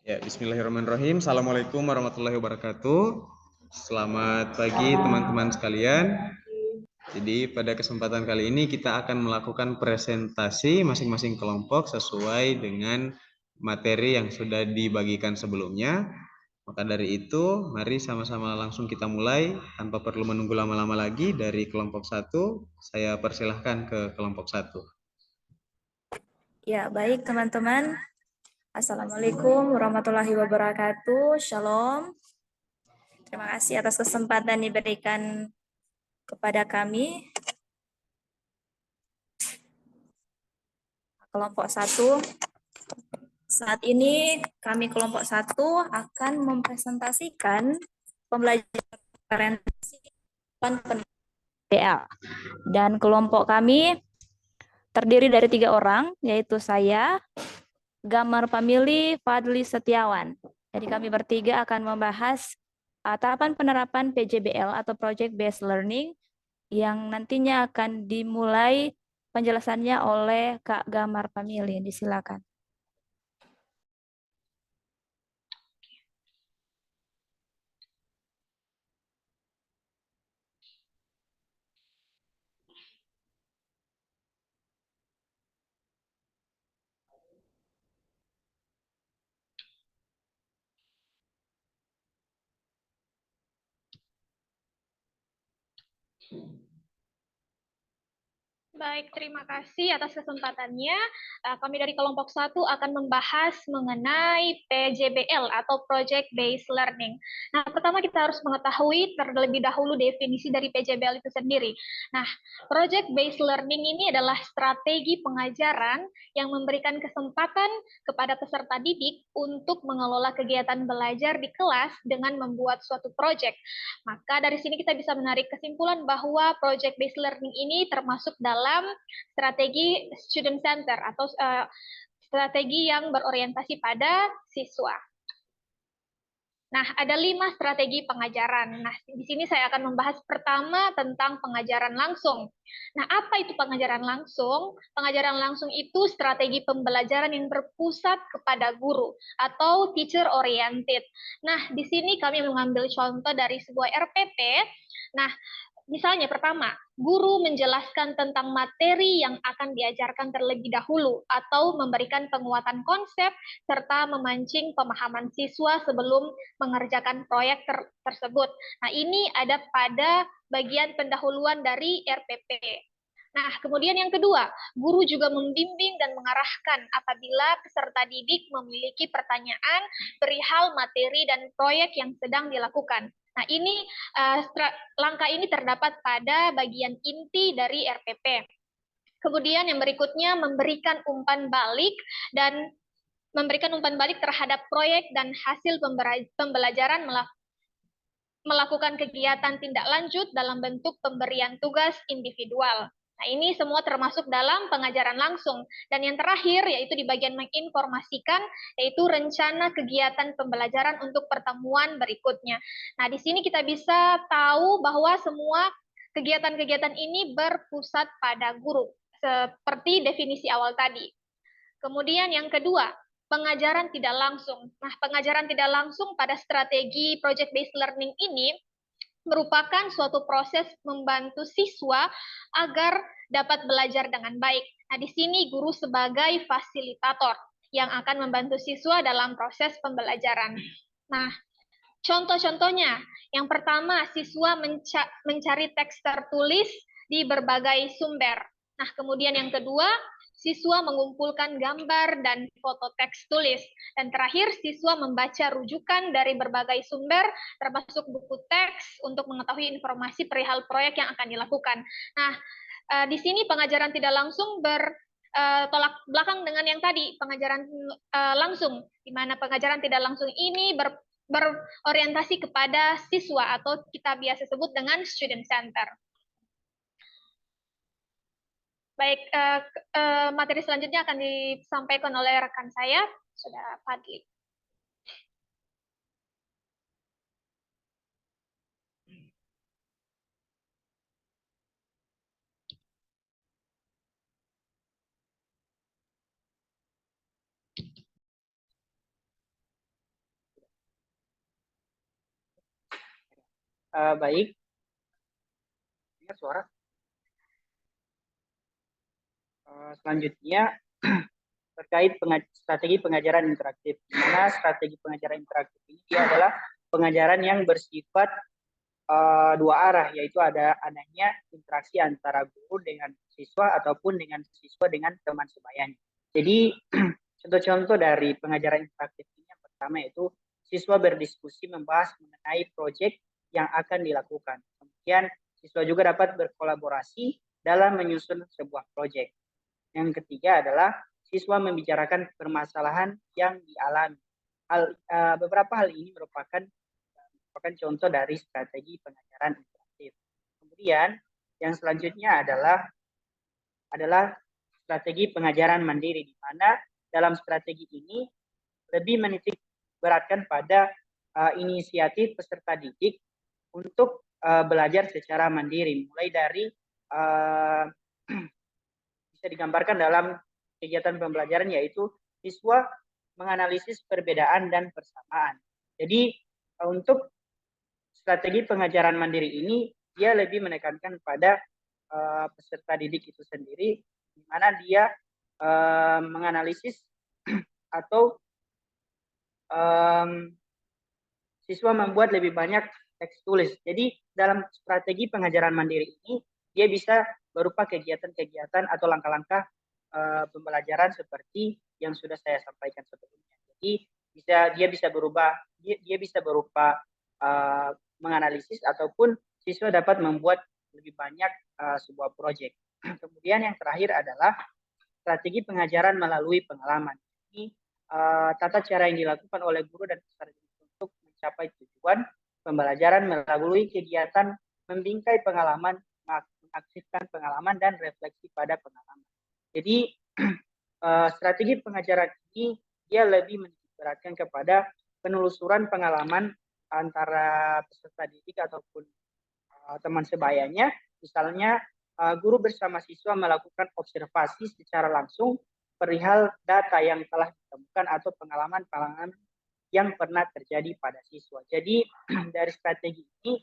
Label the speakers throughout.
Speaker 1: Ya, bismillahirrahmanirrahim. Assalamualaikum warahmatullahi wabarakatuh. Selamat pagi teman-teman sekalian. Jadi pada kesempatan kali ini kita akan melakukan presentasi masing-masing kelompok sesuai dengan materi yang sudah dibagikan sebelumnya. Maka dari itu, mari sama-sama langsung kita mulai tanpa perlu menunggu lama-lama lagi. Dari kelompok 1, saya persilahkan ke kelompok 1.
Speaker 2: Ya, baik teman-teman. Assalamualaikum warahmatullahi wabarakatuh. Shalom. Terima kasih atas kesempatan diberikan kepada kami. Kelompok 1. Saat ini kami kelompok 1 akan mempresentasikan pembelajaran PDL. Dan kelompok kami terdiri dari 3 orang, yaitu saya, Gamar Pamili, Fadli Setiawan. Jadi kami bertiga akan membahas tahapan penerapan PJBL atau Project Based Learning yang nantinya akan dimulai penjelasannya oleh Kak Gamar Pamili. Disilakan.
Speaker 3: Baik, terima kasih atas kesempatannya. Kami dari kelompok 1 akan membahas mengenai PJBL atau Project Based Learning. Nah, pertama kita harus mengetahui terlebih dahulu definisi dari PJBL itu sendiri. Nah, Project Based Learning ini adalah strategi pengajaran yang memberikan kesempatan kepada peserta didik untuk mengelola kegiatan belajar di kelas dengan membuat suatu proyek. Maka dari sini kita bisa menarik kesimpulan bahwa Project Based Learning ini termasuk dalam strategi student center atau strategi yang berorientasi pada siswa. Nah, ada 5 strategi pengajaran. Nah, di sini saya akan membahas pertama tentang pengajaran langsung. Nah, apa itu pengajaran langsung? Pengajaran langsung itu strategi pembelajaran yang berpusat kepada guru atau teacher oriented. Nah, di sini kami mengambil contoh dari sebuah RPP. Nah, misalnya pertama, guru menjelaskan tentang materi yang akan diajarkan terlebih dahulu atau memberikan penguatan konsep serta memancing pemahaman siswa sebelum mengerjakan proyek tersebut. Nah, ini ada pada bagian pendahuluan dari RPP. Nah, kemudian yang kedua, guru juga membimbing dan mengarahkan apabila peserta didik memiliki pertanyaan perihal materi dan proyek yang sedang dilakukan. Nah, ini langkah ini terdapat pada bagian inti dari RPP. Kemudian yang berikutnya memberikan umpan balik dan memberikan umpan balik terhadap proyek dan hasil pembelajaran melakukan kegiatan tindak lanjut dalam bentuk pemberian tugas individual. Nah, ini semua termasuk dalam pengajaran langsung. Dan yang terakhir, yaitu di bagian menginformasikan, yaitu rencana kegiatan pembelajaran untuk pertemuan berikutnya. Nah, di sini kita bisa tahu bahwa semua kegiatan-kegiatan ini berpusat pada guru, seperti definisi awal tadi. Kemudian yang kedua, pengajaran tidak langsung. Nah, pengajaran tidak langsung pada strategi project-based learning ini merupakan suatu proses membantu siswa agar dapat belajar dengan baik. Nah, di sini guru sebagai fasilitator yang akan membantu siswa dalam proses pembelajaran. Nah, contoh-contohnya, yang pertama, siswa mencari teks tertulis di berbagai sumber. Nah, kemudian yang kedua, siswa mengumpulkan gambar dan foto teks tulis. Dan terakhir, siswa membaca rujukan dari berbagai sumber, termasuk buku teks, untuk mengetahui informasi perihal proyek yang akan dilakukan. Nah, di sini pengajaran tidak langsung bertolak belakang dengan yang tadi, pengajaran langsung, di mana pengajaran tidak langsung ini berorientasi kepada siswa atau kita biasa sebut dengan student center. Baik, materi selanjutnya akan disampaikan oleh rekan saya, Saudara Fadli.
Speaker 4: Baik, dengar suara. Selanjutnya terkait strategi pengajaran interaktif. Di mana strategi pengajaran interaktif ini dia adalah pengajaran yang bersifat dua arah, yaitu adanya interaksi antara guru dengan siswa ataupun dengan siswa dengan teman sebayanya. Jadi contoh-contoh dari pengajaran interaktif ini yang pertama yaitu siswa berdiskusi membahas mengenai proyek yang akan dilakukan. Kemudian siswa juga dapat berkolaborasi dalam menyusun sebuah proyek. Yang ketiga adalah siswa membicarakan permasalahan yang dialami. Beberapa hal ini merupakan contoh dari strategi pengajaran interaktif. Kemudian yang selanjutnya adalah strategi pengajaran mandiri, di mana dalam strategi ini lebih menitik beratkan pada inisiatif peserta didik untuk belajar secara mandiri, mulai dari bisa digambarkan dalam kegiatan pembelajaran yaitu siswa menganalisis perbedaan dan persamaan. Jadi untuk strategi pengajaran mandiri ini dia lebih menekankan pada peserta didik itu sendiri, di mana dia menganalisis atau siswa membuat lebih banyak teks tulis. Jadi dalam strategi pengajaran mandiri ini dia bisa berupa kegiatan-kegiatan atau langkah-langkah pembelajaran seperti yang sudah saya sampaikan sebelumnya. Jadi dia bisa berupa menganalisis ataupun siswa dapat membuat lebih banyak sebuah proyek. Kemudian yang terakhir adalah strategi pengajaran melalui pengalaman. Ini tata cara yang dilakukan oleh guru dan peserta untuk mencapai tujuan pembelajaran melalui kegiatan membingkai pengalaman, mengaktifkan pengalaman dan refleksi pada pengalaman. Jadi strategi pengajaran ini dia lebih menitikberatkan kepada penelusuran pengalaman antara peserta didik ataupun teman sebayanya. Misalnya guru bersama siswa melakukan observasi secara langsung perihal data yang telah ditemukan atau pengalaman-pengalaman yang pernah terjadi pada siswa. Jadi dari strategi ini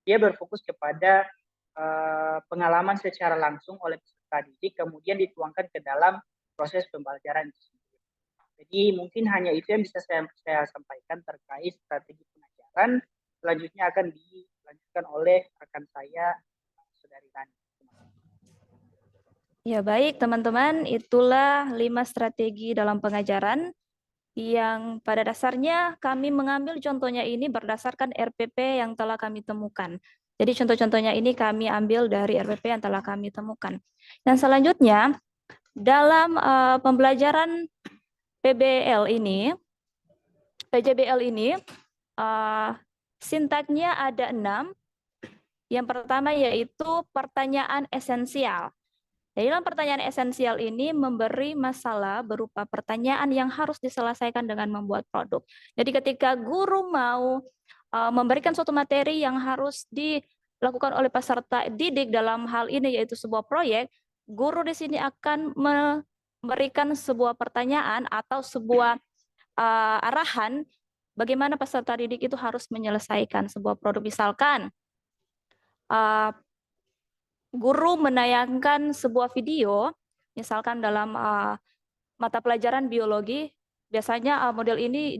Speaker 4: dia berfokus kepada pengalaman secara langsung oleh peserta didik, kemudian dituangkan ke dalam proses pembelajaran itu sendiri. Jadi mungkin hanya itu yang bisa saya sampaikan terkait strategi pengajaran. Selanjutnya akan dilanjutkan oleh rekan saya, Saudari Rani.
Speaker 2: Ya baik teman-teman, itulah 5 strategi dalam pengajaran yang pada dasarnya kami mengambil contohnya ini berdasarkan RPP yang telah kami temukan. Jadi contoh-contohnya ini kami ambil dari RPP yang telah kami temukan. Dan selanjutnya dalam pembelajaran PJBL ini sintaknya ada 6. Yang pertama yaitu pertanyaan esensial. Jadi dalam pertanyaan esensial ini memberi masalah berupa pertanyaan yang harus diselesaikan dengan membuat produk. Jadi ketika guru mau memberikan suatu materi yang harus dilakukan oleh peserta didik dalam hal ini yaitu sebuah proyek, guru di sini akan memberikan sebuah pertanyaan atau sebuah arahan bagaimana peserta didik itu harus menyelesaikan sebuah produk. Misalkan guru menayangkan sebuah video, misalkan dalam mata pelajaran biologi, biasanya model ini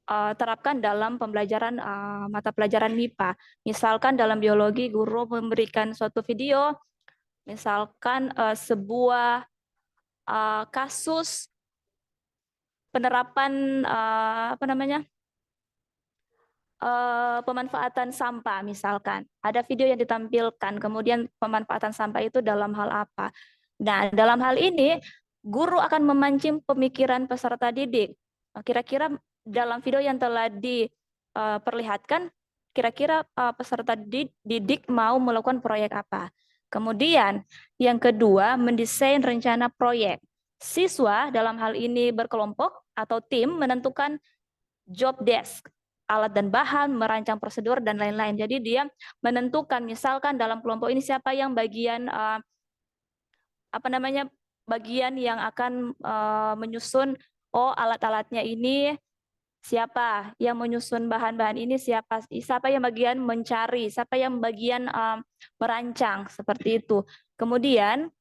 Speaker 2: diterapkan dalam pembelajaran mata pelajaran MIPA. Misalkan dalam biologi, guru memberikan suatu video, misalkan sebuah kasus penerapan pemanfaatan sampah, misalkan ada video yang ditampilkan, kemudian pemanfaatan sampah itu dalam hal apa. Nah, dalam hal ini guru akan memancing pemikiran peserta didik. Kira-kira dalam video yang telah diperlihatkan, kira-kira peserta didik mau melakukan proyek apa. Kemudian yang kedua, mendesain rencana proyek. Siswa dalam hal ini berkelompok atau tim menentukan job desk, alat dan bahan, merancang prosedur dan lain-lain. Jadi dia menentukan misalkan dalam kelompok ini siapa yang bagian bagian yang akan menyusun alat-alatnya ini siapa yang menyusun bahan-bahan ini, siapa yang bagian mencari, siapa yang bagian merancang, seperti itu. Kemudian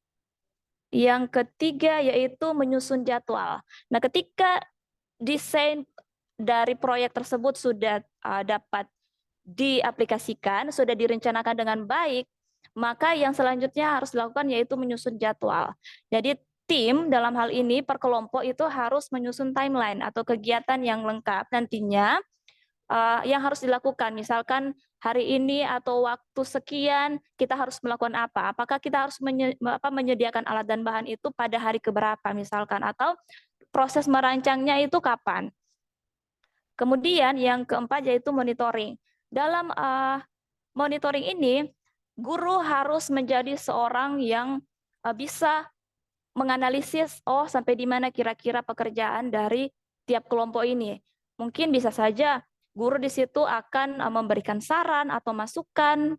Speaker 2: yang ketiga yaitu menyusun jadwal. Nah, ketika desain dari proyek tersebut sudah dapat diaplikasikan, sudah direncanakan dengan baik, maka yang selanjutnya harus dilakukan yaitu menyusun jadwal. Jadi tim dalam hal ini per kelompok itu harus menyusun timeline atau kegiatan yang lengkap nantinya yang harus dilakukan. Misalkan hari ini atau waktu sekian kita harus melakukan apa? Apakah kita harus menyediakan alat dan bahan itu pada hari keberapa misalkan, atau proses merancangnya itu kapan? Kemudian yang keempat yaitu monitoring. Dalam monitoring ini, guru harus menjadi seorang yang bisa menganalisis, oh sampai di mana kira-kira pekerjaan dari tiap kelompok ini. Mungkin bisa saja guru di situ akan memberikan saran atau masukan,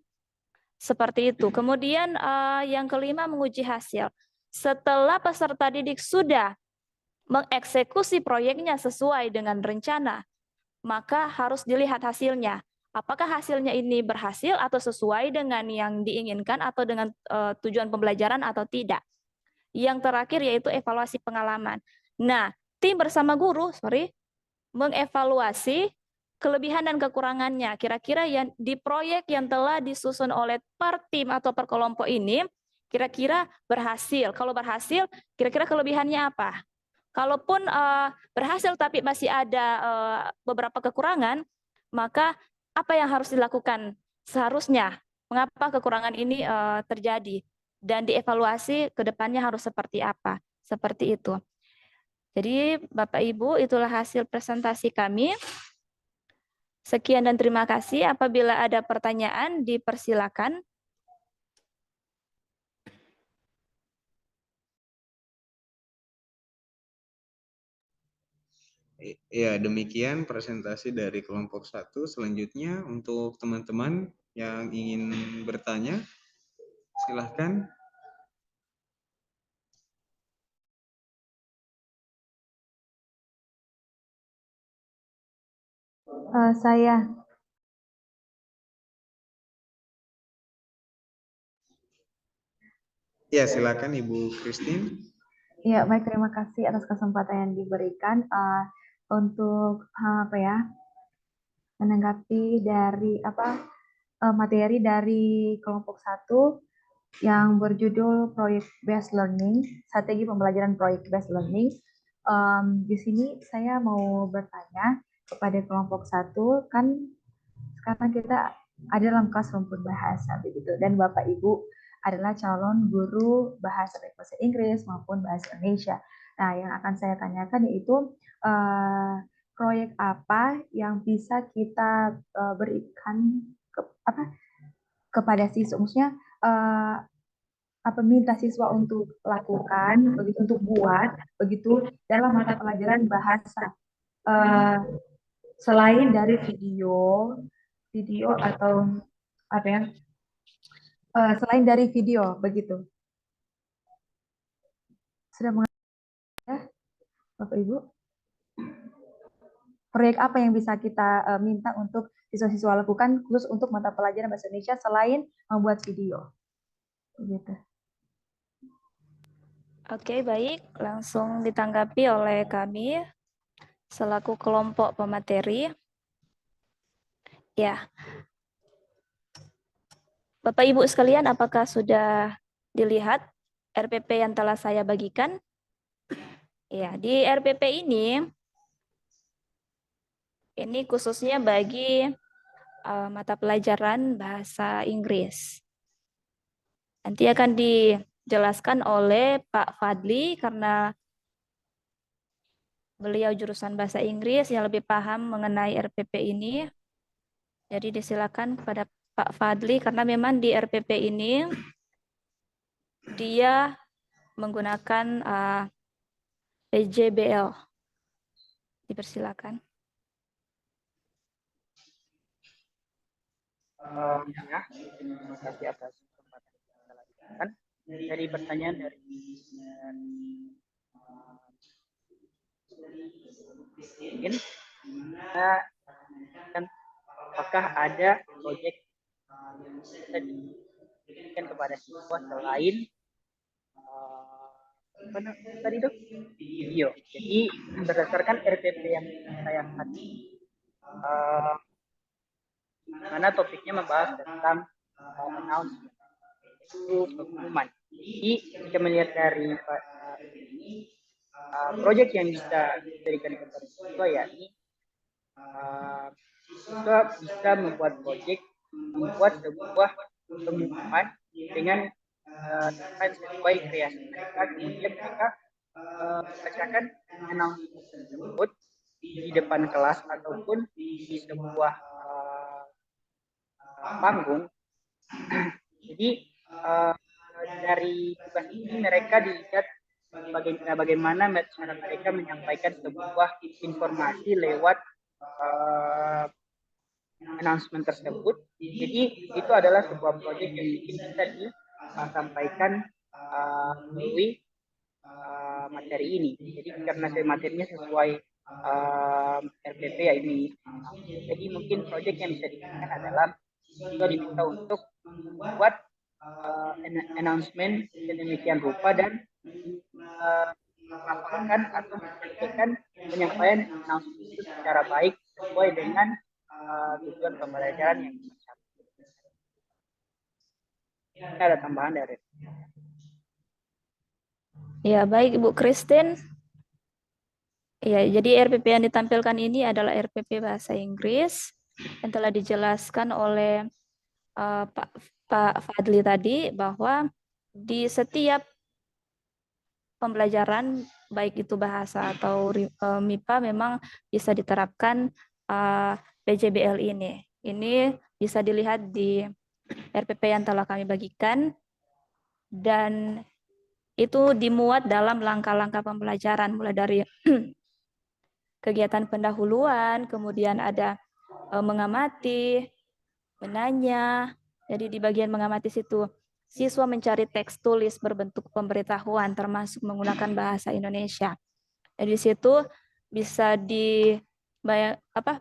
Speaker 2: seperti itu. Kemudian yang kelima, menguji hasil. Setelah peserta didik sudah mengeksekusi proyeknya sesuai dengan rencana, maka harus dilihat hasilnya. Apakah hasilnya ini berhasil atau sesuai dengan yang diinginkan atau dengan tujuan pembelajaran atau tidak. Yang terakhir yaitu evaluasi pengalaman. Nah, tim bersama guru, mengevaluasi kelebihan dan kekurangannya. Kira-kira yang di proyek yang telah disusun oleh per tim atau per kelompok ini, kira-kira berhasil. Kalau berhasil, kira-kira kelebihannya apa? Kalaupun berhasil tapi masih ada beberapa kekurangan, maka apa yang harus dilakukan seharusnya? Mengapa kekurangan ini terjadi? Dan dievaluasi ke depannya harus seperti apa? Seperti itu. Jadi Bapak Ibu, itulah hasil presentasi kami. Sekian dan terima kasih. Apabila ada pertanyaan, dipersilakan.
Speaker 1: Ya, demikian presentasi dari kelompok 1. Selanjutnya untuk teman-teman yang ingin bertanya, silahkan.
Speaker 5: Saya.
Speaker 1: Ya, silakan Ibu Christine.
Speaker 5: Ya, baik, terima kasih atas kesempatan yang diberikan untuk menanggapi dari materi dari kelompok 1 yang berjudul Project Based Learning, strategi pembelajaran Project Based Learning. Di sini saya mau bertanya kepada kelompok 1, kan sekarang kita ada dalam kelas rumpun bahasa begitu, dan Bapak Ibu adalah calon guru bahasa baik bahasa Inggris maupun bahasa Indonesia. Nah, yang akan saya tanyakan yaitu proyek apa yang bisa kita berikan kepada siswa, maksudnya minta siswa untuk lakukan, begitu, untuk buat begitu dalam mata pelajaran bahasa, selain dari video atau selain dari video begitu. Sudah mengerti ya, Bapak Ibu? Proyek apa yang bisa kita minta untuk siswa-siswa lakukan khusus untuk mata pelajaran bahasa Indonesia selain membuat video? Begitu.
Speaker 2: Oke, baik. Langsung ditanggapi oleh kami selaku kelompok pemateri. Ya. Bapak Ibu sekalian, apakah sudah dilihat RPP yang telah saya bagikan? Ya, di RPP ini khususnya bagi mata pelajaran bahasa Inggris. Nanti akan dijelaskan oleh Pak Fadli karena beliau jurusan bahasa Inggris yang lebih paham mengenai RPP ini. Jadi disilakan kepada Pak Fadli karena memang di RPP ini dia menggunakan PJBL. Dipersilakan.
Speaker 4: Ya, terima kasih atas kesempatan yang kita lakukan. Dari pertanyaan dari mungkin dan apakah ada proyek yang bisa diberikan kepada siswa selain tadi itu video. Jadi berdasarkan RPP yang saya angkat mana topiknya membahas tentang announcement, itu pengumuman. Jadi jika melihat dari proyek yang bisa diberikan kepada siswa, yakni siswa bisa membuat proyek, membuat sebuah pengumuman dengan desain sesuai kreasi mereka. Kemudian mereka membacakan announcement tersebut di depan kelas ataupun di sebuah panggung. Jadi dari tugas ini mereka dilihat bagaimana cara mereka menyampaikan sebuah informasi lewat announcement tersebut. Jadi itu adalah sebuah proyek yang mungkin bisa disampaikan melalui materi ini. Jadi karena materinya sesuai RPP ya ini. Jadi mungkin proyek yang bisa diberikan adalah siswa diminta untuk membuat announcement sedemikian rupa dan melaporkan atau menyampaikan penyampaian announcement itu secara baik sesuai dengan tujuan pembelajaran yang dicapai. Ini ada tambahan dari.
Speaker 2: Ya, baik Ibu Christine. Ya, jadi RPP yang ditampilkan ini adalah RPP Bahasa Inggris yang telah dijelaskan oleh Pak Fadli tadi bahwa di setiap pembelajaran baik itu bahasa atau MIPA memang bisa diterapkan PJBL ini. Ini bisa dilihat di RPP yang telah kami bagikan dan itu dimuat dalam langkah-langkah pembelajaran mulai dari kegiatan pendahuluan, kemudian ada mengamati, menanya. Jadi di bagian mengamati situ siswa mencari teks tulis berbentuk pemberitahuan termasuk menggunakan bahasa Indonesia. Jadi di situ bisa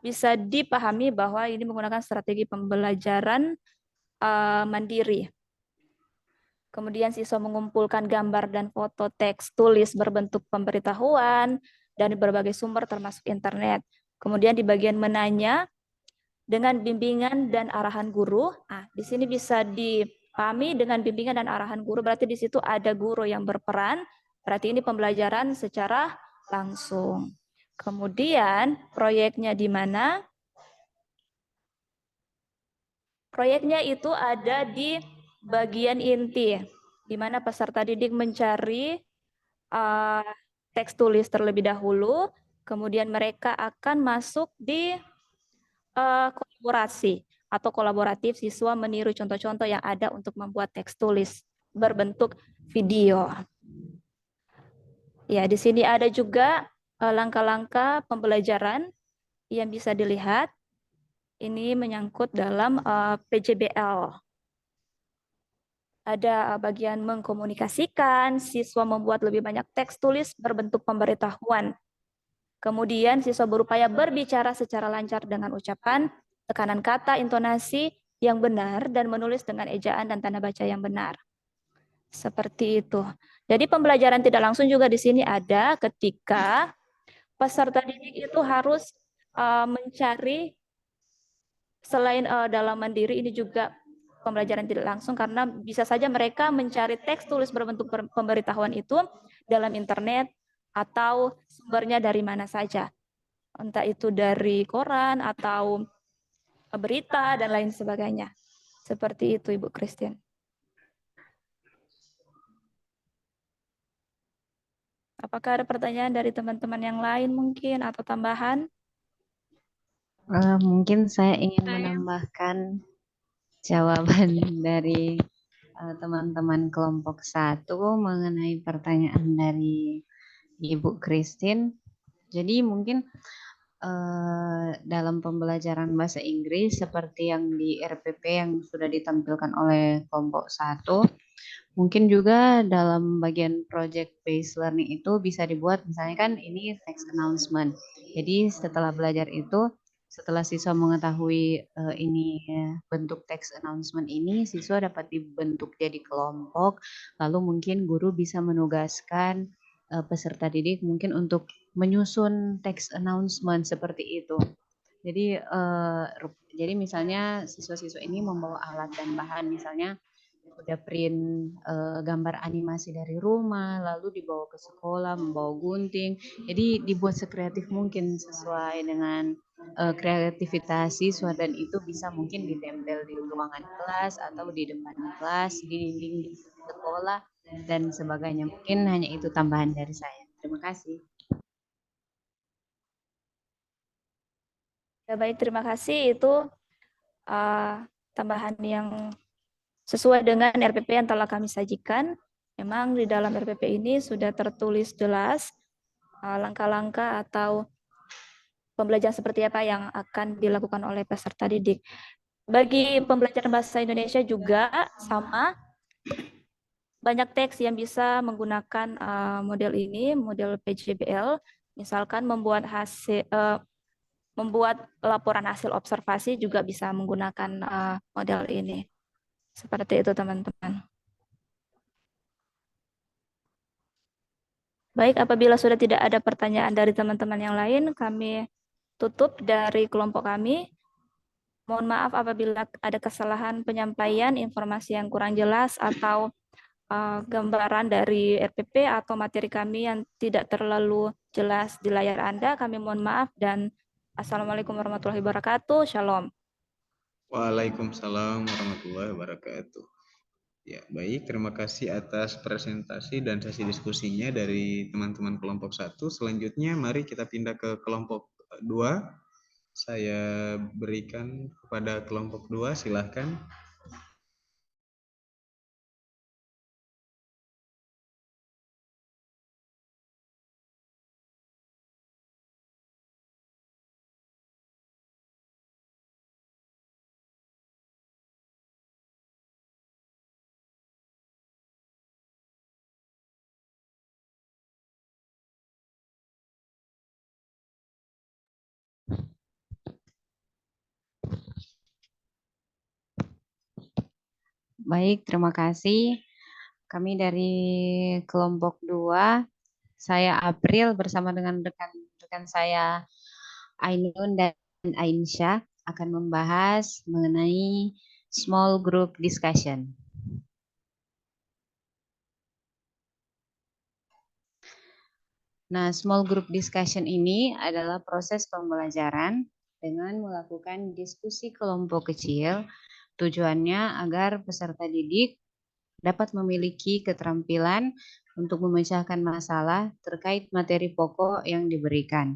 Speaker 2: bisa dipahami bahwa ini menggunakan strategi pembelajaran mandiri. Kemudian siswa mengumpulkan gambar dan foto teks tulis berbentuk pemberitahuan dari berbagai sumber termasuk internet. Kemudian di bagian menanya dengan bimbingan dan arahan guru. Di sini bisa dipahami dengan bimbingan dan arahan guru, berarti di situ ada guru yang berperan, berarti ini pembelajaran secara langsung. Kemudian proyeknya di mana? Proyeknya itu ada di bagian inti, di mana peserta didik mencari teks tulis terlebih dahulu, kemudian mereka akan masuk di kolaborasi atau kolaboratif, siswa meniru contoh-contoh yang ada untuk membuat teks tulis berbentuk video. Ya, di sini ada juga langkah-langkah pembelajaran yang bisa dilihat. Ini menyangkut dalam PJBL. Ada bagian mengkomunikasikan, siswa membuat lebih banyak teks tulis berbentuk pemberitahuan. Kemudian siswa berupaya berbicara secara lancar dengan ucapan, tekanan kata, intonasi yang benar, dan menulis dengan ejaan dan tanda baca yang benar. Seperti itu. Jadi pembelajaran tidak langsung juga di sini ada ketika peserta didik itu harus mencari, selain dalam mandiri, ini juga pembelajaran tidak langsung karena bisa saja mereka mencari teks tulis berbentuk pemberitahuan itu dalam internet atau sumbernya dari mana saja. Entah itu dari koran atau berita dan lain sebagainya. Seperti itu Ibu Christine. Apakah ada pertanyaan dari teman-teman yang lain mungkin atau tambahan?
Speaker 6: Mungkin saya ingin menambahkan jawaban dari teman-teman kelompok 1 mengenai pertanyaan dari Ibu Christine. Jadi mungkin dalam pembelajaran bahasa Inggris seperti yang di RPP yang sudah ditampilkan oleh kelompok 1, mungkin juga dalam bagian project based learning itu bisa dibuat misalnya kan ini text announcement. Jadi setelah belajar itu setelah siswa mengetahui ini bentuk text announcement ini, siswa dapat dibentuk jadi kelompok, lalu mungkin guru bisa menugaskan peserta didik mungkin untuk menyusun text announcement seperti itu. Jadi misalnya siswa-siswa ini membawa alat dan bahan, misalnya udah print gambar animasi dari rumah, lalu dibawa ke sekolah, membawa gunting. Jadi dibuat sekreatif mungkin sesuai dengan kreativitas siswa, dan itu bisa mungkin ditempel di ruangan kelas atau di depan kelas, di dinding di sekolah dan sebagainya. Mungkin hanya itu tambahan dari saya. Terima kasih.
Speaker 2: Ya, baik, terima kasih. Itu tambahan yang sesuai dengan RPP yang telah kami sajikan. Memang di dalam RPP ini sudah tertulis jelas langkah-langkah atau pembelajaran seperti apa yang akan dilakukan oleh peserta didik. Bagi pembelajaran bahasa Indonesia juga sama, banyak teks yang bisa menggunakan model ini, model PJBL. Misalkan membuat laporan hasil observasi juga bisa menggunakan model ini. Seperti itu, teman-teman. Baik, apabila sudah tidak ada pertanyaan dari teman-teman yang lain, kami tutup dari kelompok kami. Mohon maaf apabila ada kesalahan penyampaian, informasi yang kurang jelas, atau gambaran dari RPP atau materi kami yang tidak terlalu jelas di layar Anda. Kami mohon maaf dan Assalamualaikum warahmatullahi wabarakatuh. Shalom.
Speaker 1: Waalaikumsalam warahmatullahi wabarakatuh. Ya, baik. Terima kasih atas presentasi dan sesi diskusinya dari teman-teman kelompok 1. Selanjutnya, mari kita pindah ke kelompok 2. Saya berikan kepada kelompok 2, silahkan.
Speaker 6: Baik, terima kasih. Kami dari kelompok 2, saya April bersama dengan rekan-rekan saya Ainun dan Ainsya akan membahas mengenai small group discussion. Nah, small group discussion ini adalah proses pembelajaran dengan melakukan diskusi kelompok kecil. Tujuannya agar peserta didik dapat memiliki keterampilan untuk memecahkan masalah terkait materi pokok yang diberikan.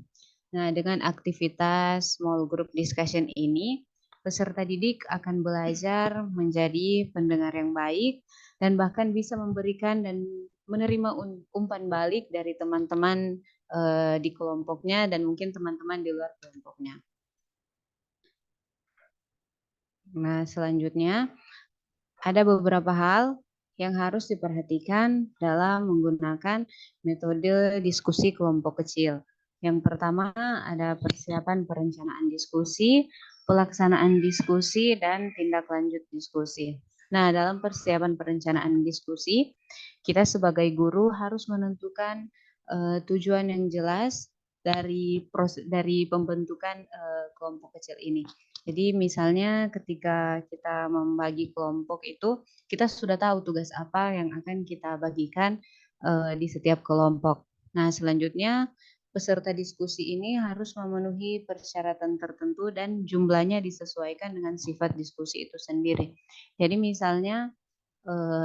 Speaker 6: Nah, dengan aktivitas small group discussion ini, peserta didik akan belajar menjadi pendengar yang baik dan bahkan bisa memberikan dan menerima umpan balik dari teman-teman di kelompoknya dan mungkin teman-teman di luar kelompoknya. Nah, selanjutnya ada beberapa hal yang harus diperhatikan dalam menggunakan metode diskusi kelompok kecil. Yang pertama ada persiapan perencanaan diskusi, pelaksanaan diskusi, dan tindak lanjut diskusi. Nah, dalam persiapan perencanaan diskusi, kita sebagai guru harus menentukan tujuan yang jelas dari pembentukan kelompok kecil ini. Jadi misalnya ketika kita membagi kelompok itu, kita sudah tahu tugas apa yang akan kita bagikan di setiap kelompok. Nah, selanjutnya peserta diskusi ini harus memenuhi persyaratan tertentu dan jumlahnya disesuaikan dengan sifat diskusi itu sendiri. Jadi misalnya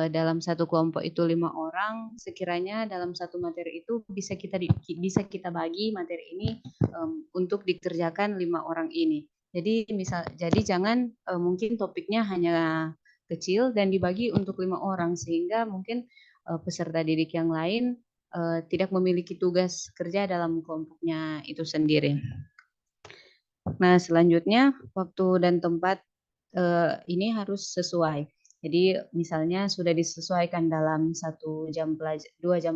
Speaker 6: dalam satu kelompok itu 5 orang, sekiranya dalam satu materi itu bisa kita bagi materi ini untuk dikerjakan 5 orang ini. Jadi jangan mungkin topiknya hanya kecil dan dibagi untuk 5 orang sehingga mungkin peserta didik yang lain tidak memiliki tugas kerja dalam kelompoknya itu sendiri. Nah, selanjutnya waktu dan tempat ini harus sesuai. Jadi misalnya sudah disesuaikan dalam 2 jam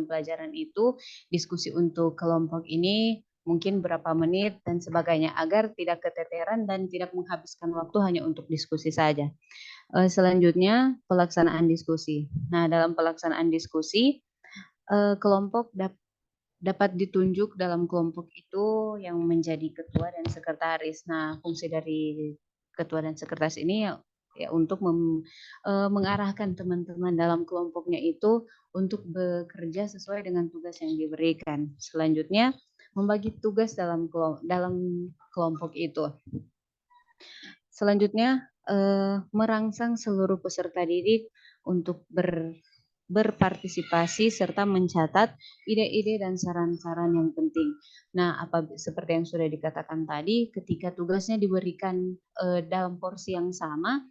Speaker 6: pelajaran itu, diskusi untuk kelompok ini mungkin berapa menit dan sebagainya agar tidak keteteran dan tidak menghabiskan waktu hanya untuk diskusi saja. Selanjutnya pelaksanaan diskusi. Nah, dalam pelaksanaan diskusi kelompok dapat ditunjuk dalam kelompok itu yang menjadi ketua dan sekretaris. Nah, fungsi dari ketua dan sekretaris ini ya untuk mengarahkan teman-teman dalam kelompoknya itu untuk bekerja sesuai dengan tugas yang diberikan. Selanjutnya, membagi tugas dalam kelompok itu. Selanjutnya, merangsang seluruh peserta didik untuk berpartisipasi serta mencatat ide-ide dan saran-saran yang penting. Nah, seperti yang sudah dikatakan tadi, ketika tugasnya diberikan dalam porsi yang sama,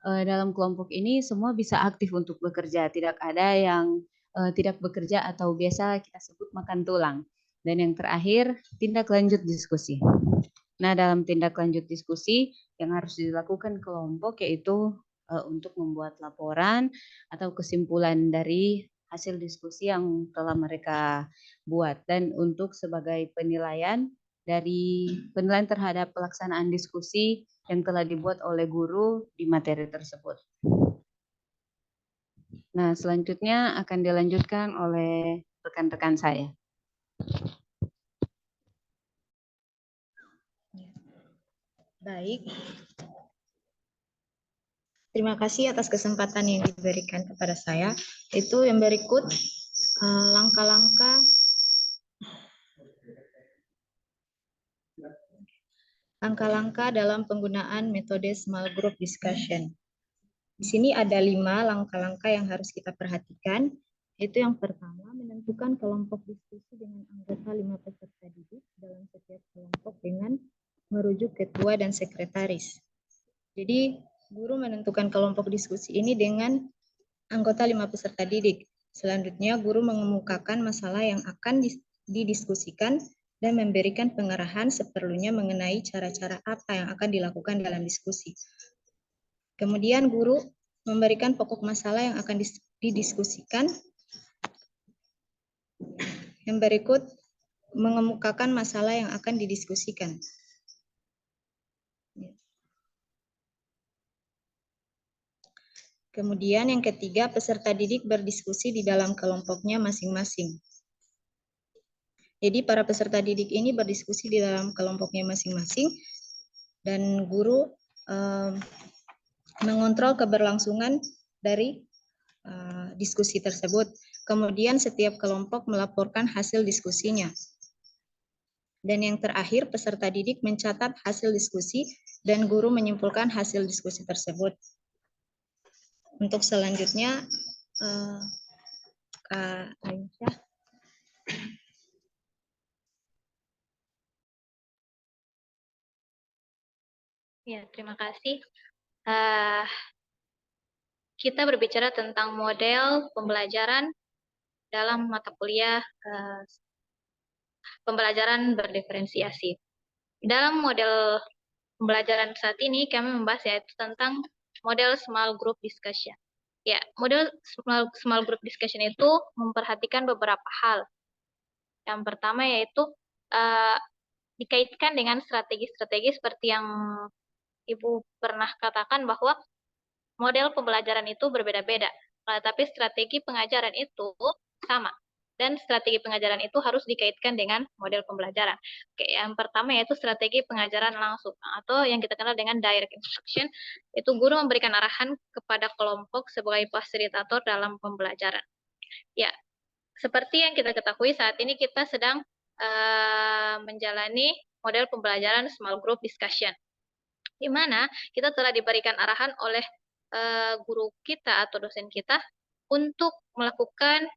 Speaker 6: dalam kelompok ini semua bisa aktif untuk bekerja. Tidak ada yang tidak bekerja atau biasa kita sebut makan tulang. Dan yang terakhir, tindak lanjut diskusi. Nah, dalam tindak lanjut diskusi yang harus dilakukan kelompok yaitu untuk membuat laporan atau kesimpulan dari hasil diskusi yang telah mereka buat, dan untuk sebagai penilaian terhadap pelaksanaan diskusi yang telah dibuat oleh guru di materi tersebut. Nah, selanjutnya akan dilanjutkan oleh rekan-rekan saya.
Speaker 7: Baik. Terima kasih atas kesempatan yang diberikan kepada saya. Itu yang berikut langkah-langkah dalam penggunaan metode small group discussion. Di sini ada 5 langkah-langkah yang harus kita perhatikan. Itu yang pertama, menentukan kelompok diskusi dengan anggota 5 peserta didik dalam setiap kelompok dengan merujuk ketua dan sekretaris. Jadi, guru menentukan kelompok diskusi ini dengan anggota 5 peserta didik. Selanjutnya, guru mengemukakan masalah yang akan didiskusikan dan memberikan pengarahan seperlunya mengenai cara-cara apa yang akan dilakukan dalam diskusi. Kemudian, guru memberikan pokok masalah yang akan didiskusikan. Yang berikut, mengemukakan masalah yang akan didiskusikan. Kemudian yang ketiga, peserta didik berdiskusi di dalam kelompoknya masing-masing. Jadi para peserta didik ini berdiskusi di dalam kelompoknya masing-masing dan guru mengontrol keberlangsungan dari diskusi tersebut. Kemudian setiap kelompok melaporkan hasil diskusinya. Dan yang terakhir, peserta didik mencatat hasil diskusi dan guru menyimpulkan hasil diskusi tersebut. Untuk selanjutnya, Kak Aisyah.
Speaker 3: Ya, terima kasih. Kita berbicara tentang model pembelajaran dalam mata kuliah pembelajaran berdiferensiasi. Dalam model pembelajaran saat ini, kami membahas yaitu tentang model small group discussion. Ya, model small group discussion itu memperhatikan beberapa hal. Yang pertama yaitu dikaitkan dengan strategi-strategi seperti yang Ibu pernah katakan bahwa model pembelajaran itu berbeda-beda, tapi strategi pengajaran itu sama. Dan strategi pengajaran itu harus dikaitkan dengan model pembelajaran. Oke, yang pertama yaitu strategi pengajaran langsung atau yang kita kenal dengan direct instruction. Itu guru memberikan arahan kepada kelompok sebagai fasilitator dalam pembelajaran. Ya, seperti yang kita ketahui saat ini kita sedang menjalani model pembelajaran small group discussion, di mana kita telah diberikan arahan oleh guru kita atau dosen kita untuk melakukan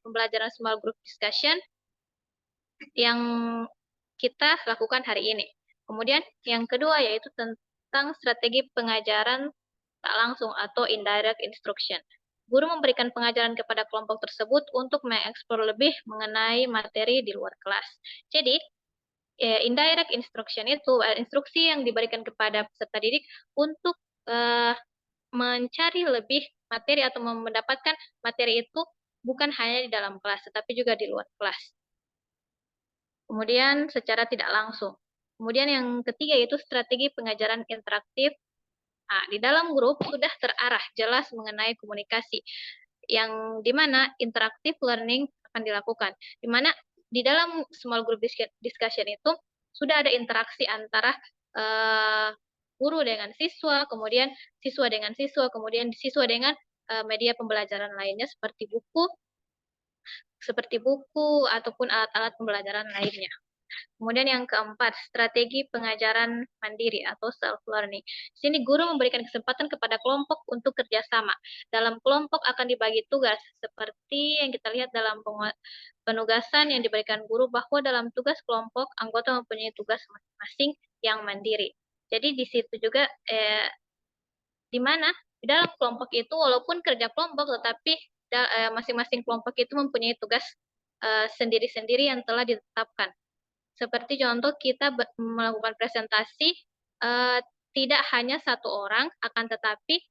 Speaker 3: pembelajaran small group discussion yang kita lakukan hari ini. Kemudian yang kedua yaitu tentang strategi pengajaran tak langsung atau indirect instruction. Guru memberikan pengajaran kepada kelompok tersebut untuk mengeksplor lebih mengenai materi di luar kelas. Jadi, indirect instruction itu instruksi yang diberikan kepada peserta didik untuk mencari lebih materi atau mendapatkan materi itu bukan hanya di dalam kelas, tetapi juga di luar kelas. kemudian secara tidak langsung. Kemudian yang ketiga yaitu strategi pengajaran interaktif. Nah, di dalam grup sudah terarah jelas mengenai komunikasi, yang dimana interaktif learning akan dilakukan. Dimana di dalam small group discussion itu sudah ada interaksi antara guru dengan siswa, kemudian siswa dengan siswa, kemudian siswa dengan media pembelajaran lainnya seperti buku ataupun alat-alat pembelajaran lainnya. Kemudian yang keempat, strategi pengajaran mandiri atau self-learning. Di sini guru memberikan kesempatan kepada kelompok untuk kerjasama. Dalam kelompok akan dibagi tugas, seperti yang kita lihat dalam penugasan yang diberikan guru, bahwa dalam tugas kelompok, anggota mempunyai tugas masing-masing yang mandiri. Jadi di situ juga, di mana di dalam kelompok itu, walaupun kerja kelompok, tetapi masing-masing kelompok itu mempunyai tugas sendiri-sendiri yang telah ditetapkan. Seperti contoh kita melakukan presentasi, tidak hanya satu orang, akan tetapi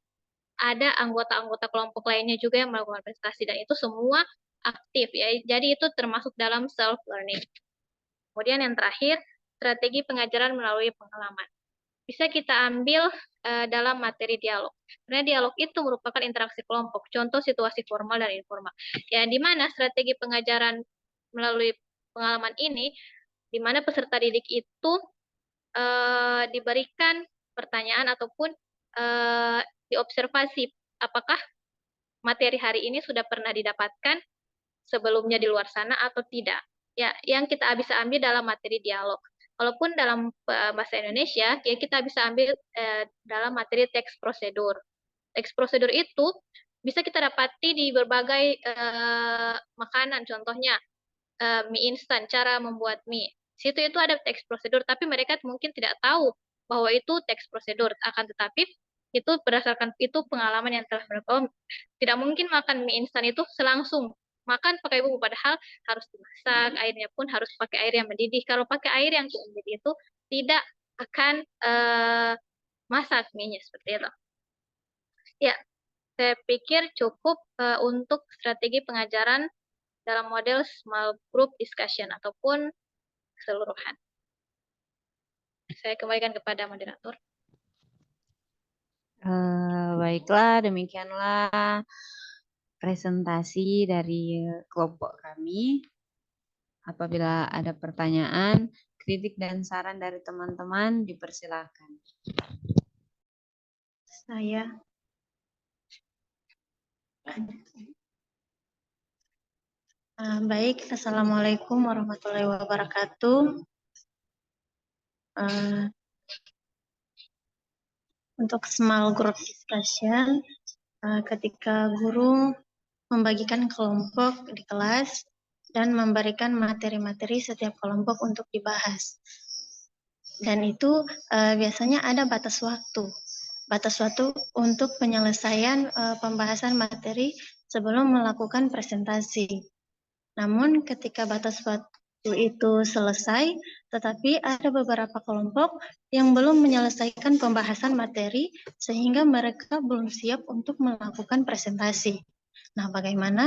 Speaker 3: ada anggota-anggota kelompok lainnya juga yang melakukan presentasi, dan itu semua aktif ya. Jadi itu termasuk dalam self learning. Kemudian yang terakhir, strategi pengajaran melalui pengalaman. Bisa kita ambil dalam materi dialog. Karena dialog itu merupakan interaksi kelompok, contoh situasi formal dan informal. Ya, di mana strategi pengajaran melalui pengalaman ini, di mana peserta didik itu diberikan pertanyaan ataupun diobservasi apakah materi hari ini sudah pernah didapatkan sebelumnya di luar sana atau tidak. Ya, yang kita bisa ambil dalam materi dialog. Walaupun dalam bahasa Indonesia, ya kita bisa ambil dalam materi teks prosedur. Teks prosedur itu bisa kita dapati di berbagai makanan, contohnya mie instan, cara membuat mie. Situ itu ada teks prosedur, tapi mereka mungkin tidak tahu bahwa itu teks prosedur. Akan tetapi itu berdasarkan itu pengalaman yang telah mereka, tidak mungkin makan mie instan itu selangsung makan pakai bumbu, padahal harus dimasak, airnya pun harus pakai air yang mendidih. Kalau pakai air yang mendidih itu tidak akan masak mie-nya seperti itu. Ya, saya pikir cukup untuk strategi pengajaran dalam model small group discussion ataupun keseluruhan. Saya kembalikan kepada moderator.
Speaker 6: Baiklah, demikianlah presentasi dari kelompok kami. Apabila ada pertanyaan, kritik dan saran dari teman-teman, dipersilakan.
Speaker 8: Saya baik, Assalamualaikum warahmatullahi wabarakatuh. Untuk small group discussion, ketika guru membagikan kelompok di kelas dan memberikan materi-materi setiap kelompok untuk dibahas. Dan itu biasanya ada batas waktu untuk penyelesaian pembahasan materi sebelum melakukan presentasi. Namun ketika batas waktu itu selesai, tetapi ada beberapa kelompok yang belum menyelesaikan pembahasan materi sehingga mereka belum siap untuk melakukan presentasi. Nah, bagaimana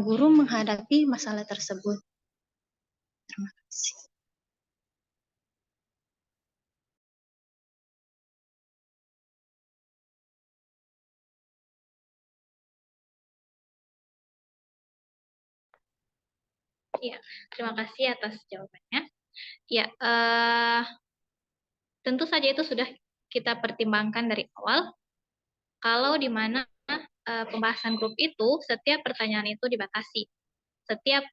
Speaker 8: guru menghadapi masalah tersebut? Terima kasih.
Speaker 3: Ya, terima kasih atas jawabannya. Ya, tentu saja itu sudah kita pertimbangkan dari awal. Kalau di mana pembahasan grup itu, setiap pertanyaan itu dibatasi. Setiap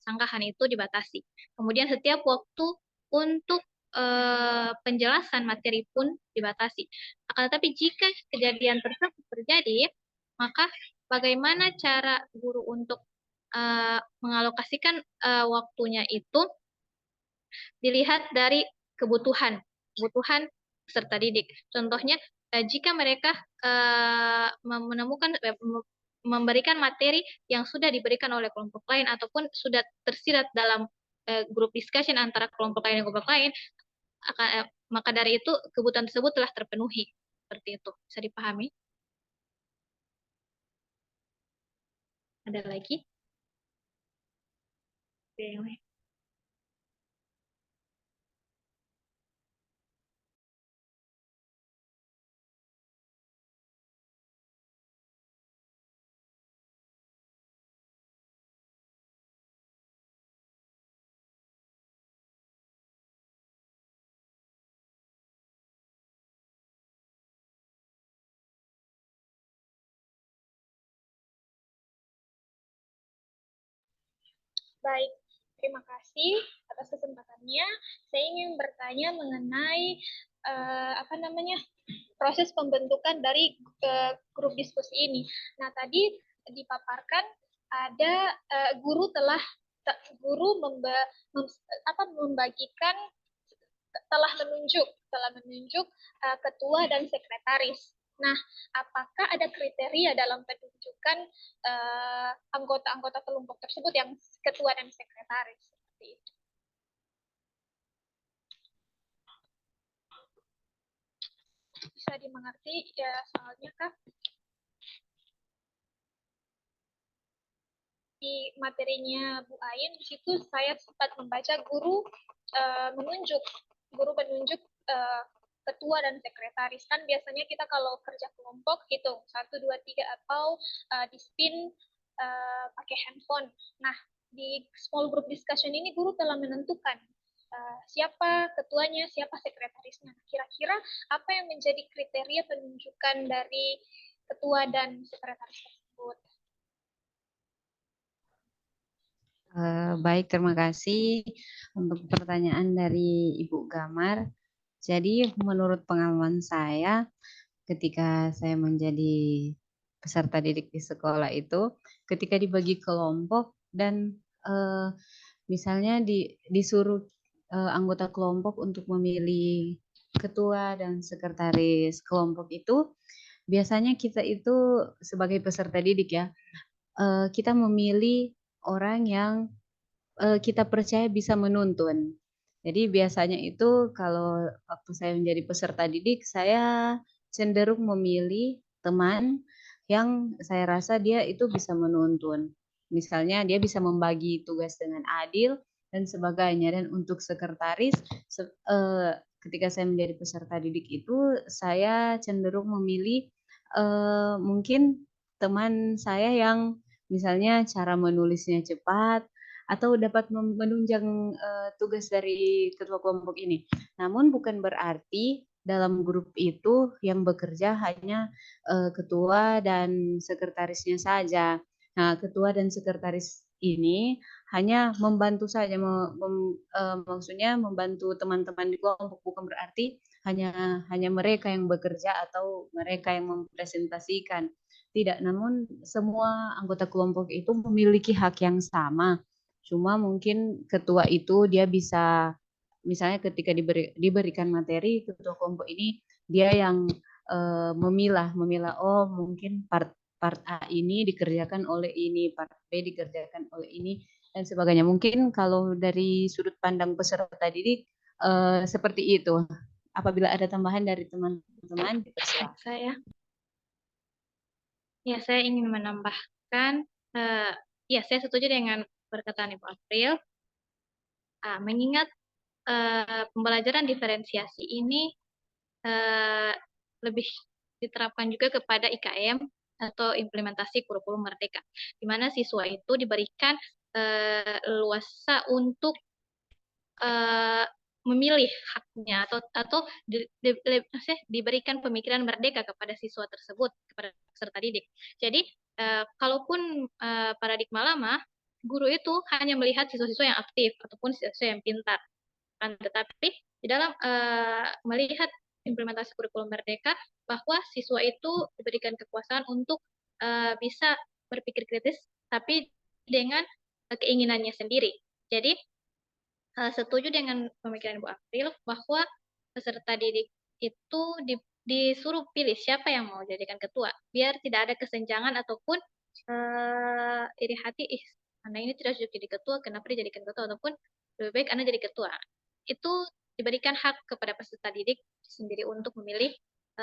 Speaker 3: sanggahan itu dibatasi. Kemudian setiap waktu untuk penjelasan materi pun dibatasi. Akan tetapi jika kejadian tersebut terjadi, maka bagaimana cara guru untuk mengalokasikan waktunya itu dilihat dari kebutuhan peserta didik. Contohnya, jika mereka memberikan materi yang sudah diberikan oleh kelompok lain ataupun sudah tersirat dalam grup discussion antara kelompok lain dan kelompok lain, maka dari itu kebutuhan tersebut telah terpenuhi. Seperti itu. Bisa dipahami? Ada lagi? Baik, terima kasih atas kesempatannya. Saya ingin bertanya mengenai proses pembentukan dari grup diskusi ini. Nah, tadi dipaparkan ada guru membagikan telah menunjuk ketua dan sekretaris. Nah, apakah ada kriteria dalam penunjukan anggota-anggota kelompok tersebut yang ketua dan sekretaris? Seperti itu. Bisa dimengerti ya soalnya Kak? Di materinya Bu Ain, di situ saya sempat membaca guru menunjuk ketua dan sekretaris. Kan biasanya kita kalau kerja kelompok hitung 1, 2, 3 atau di spin pakai handphone. Nah, di small group discussion ini guru telah menentukan siapa ketuanya, siapa sekretarisnya. Kira-kira apa yang menjadi kriteria penunjukan dari ketua dan sekretaris tersebut?
Speaker 6: Baik, terima kasih untuk pertanyaan dari Ibu Gamar. Jadi menurut pengalaman saya ketika saya menjadi peserta didik di sekolah itu, ketika dibagi kelompok dan misalnya disuruh anggota kelompok untuk memilih ketua dan sekretaris kelompok itu, biasanya kita itu sebagai peserta didik ya, kita memilih orang yang kita percaya bisa menuntun. Jadi biasanya itu kalau waktu saya menjadi peserta didik, saya cenderung memilih teman yang saya rasa dia itu bisa menuntun. Misalnya dia bisa membagi tugas dengan adil dan sebagainya. Dan untuk sekretaris, ketika saya menjadi peserta didik itu, saya cenderung memilih mungkin teman saya yang misalnya cara menulisnya cepat, atau dapat menunjang tugas dari ketua kelompok ini. Namun bukan berarti dalam grup itu yang bekerja hanya ketua dan sekretarisnya saja. Nah, ketua dan sekretaris ini hanya membantu saja, maksudnya membantu teman-teman di kelompok, bukan berarti hanya mereka yang bekerja atau mereka yang mempresentasikan. Tidak, namun semua anggota kelompok itu memiliki hak yang sama. Cuma mungkin ketua itu dia bisa, misalnya ketika diberikan materi, ketua kelompok ini dia yang memilah oh mungkin part A ini dikerjakan oleh ini, part B dikerjakan oleh ini dan sebagainya. Mungkin kalau dari sudut pandang peserta didik seperti itu. Apabila ada tambahan dari teman-teman, dipersilakan.
Speaker 7: Saya ingin menambahkan, ya saya setuju dengan perkataan Ibu April. Mengingat pembelajaran diferensiasi ini lebih diterapkan juga kepada IKM atau implementasi kurikulum merdeka, di mana siswa itu diberikan leluasa untuk memilih haknya atau diberikan pemikiran merdeka kepada siswa tersebut, kepada peserta didik. Jadi kalaupun paradigma lama, guru itu hanya melihat siswa-siswa yang aktif ataupun siswa yang pintar. Tetapi di dalam melihat implementasi kurikulum merdeka, bahwa siswa itu diberikan kekuasaan untuk bisa berpikir kritis, tapi dengan keinginannya sendiri. Jadi setuju dengan pemikiran Bu April bahwa peserta didik itu disuruh pilih siapa yang mau jadikan ketua, biar tidak ada kesenjangan ataupun iri hati, Anda ini tidak cocok jadi ketua, kenapa dijadikan ketua, ataupun lebih baik Anda jadi ketua. Itu diberikan hak kepada peserta didik sendiri untuk memilih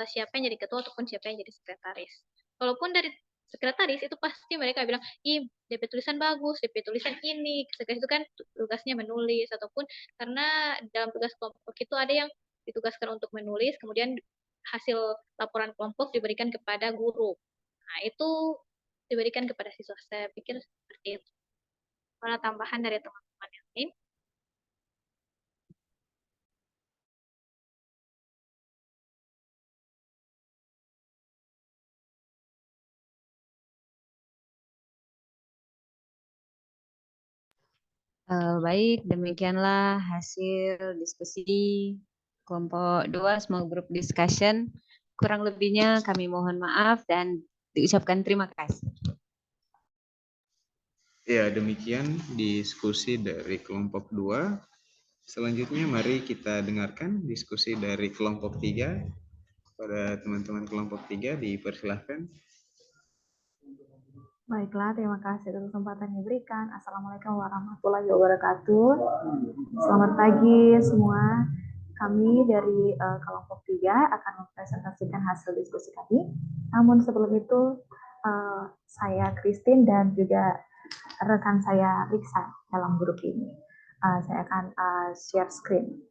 Speaker 7: siapa yang jadi ketua ataupun siapa yang jadi sekretaris. Walaupun dari sekretaris itu pasti mereka bilang, DP tulisan bagus, DP tulisan ini. Sekretaris itu kan tugasnya menulis, ataupun karena dalam tugas kelompok itu ada yang ditugaskan untuk menulis, kemudian hasil laporan kelompok diberikan kepada guru. Nah, itu diberikan kepada siswa. Saya pikir seperti itu. Ada tambahan dari teman-teman yang lain?
Speaker 6: Baik, demikianlah hasil diskusi kelompok 2 small group discussion. Kurang lebihnya kami mohon maaf dan diucapkan terima kasih.
Speaker 1: Ya, demikian diskusi dari kelompok 2. Selanjutnya mari kita dengarkan diskusi dari kelompok 3. Pada teman-teman kelompok 3 dipersilahkan.
Speaker 5: Baiklah, terima kasih atas kesempatan yang diberikan. Assalamualaikum warahmatullahi wabarakatuh. Selamat pagi semua. Kami dari kelompok 3 akan mempresentasikan hasil diskusi kami. Namun sebelum itu, saya Christine dan juga rekan saya Riksa dalam grup ini. Saya akan share screen.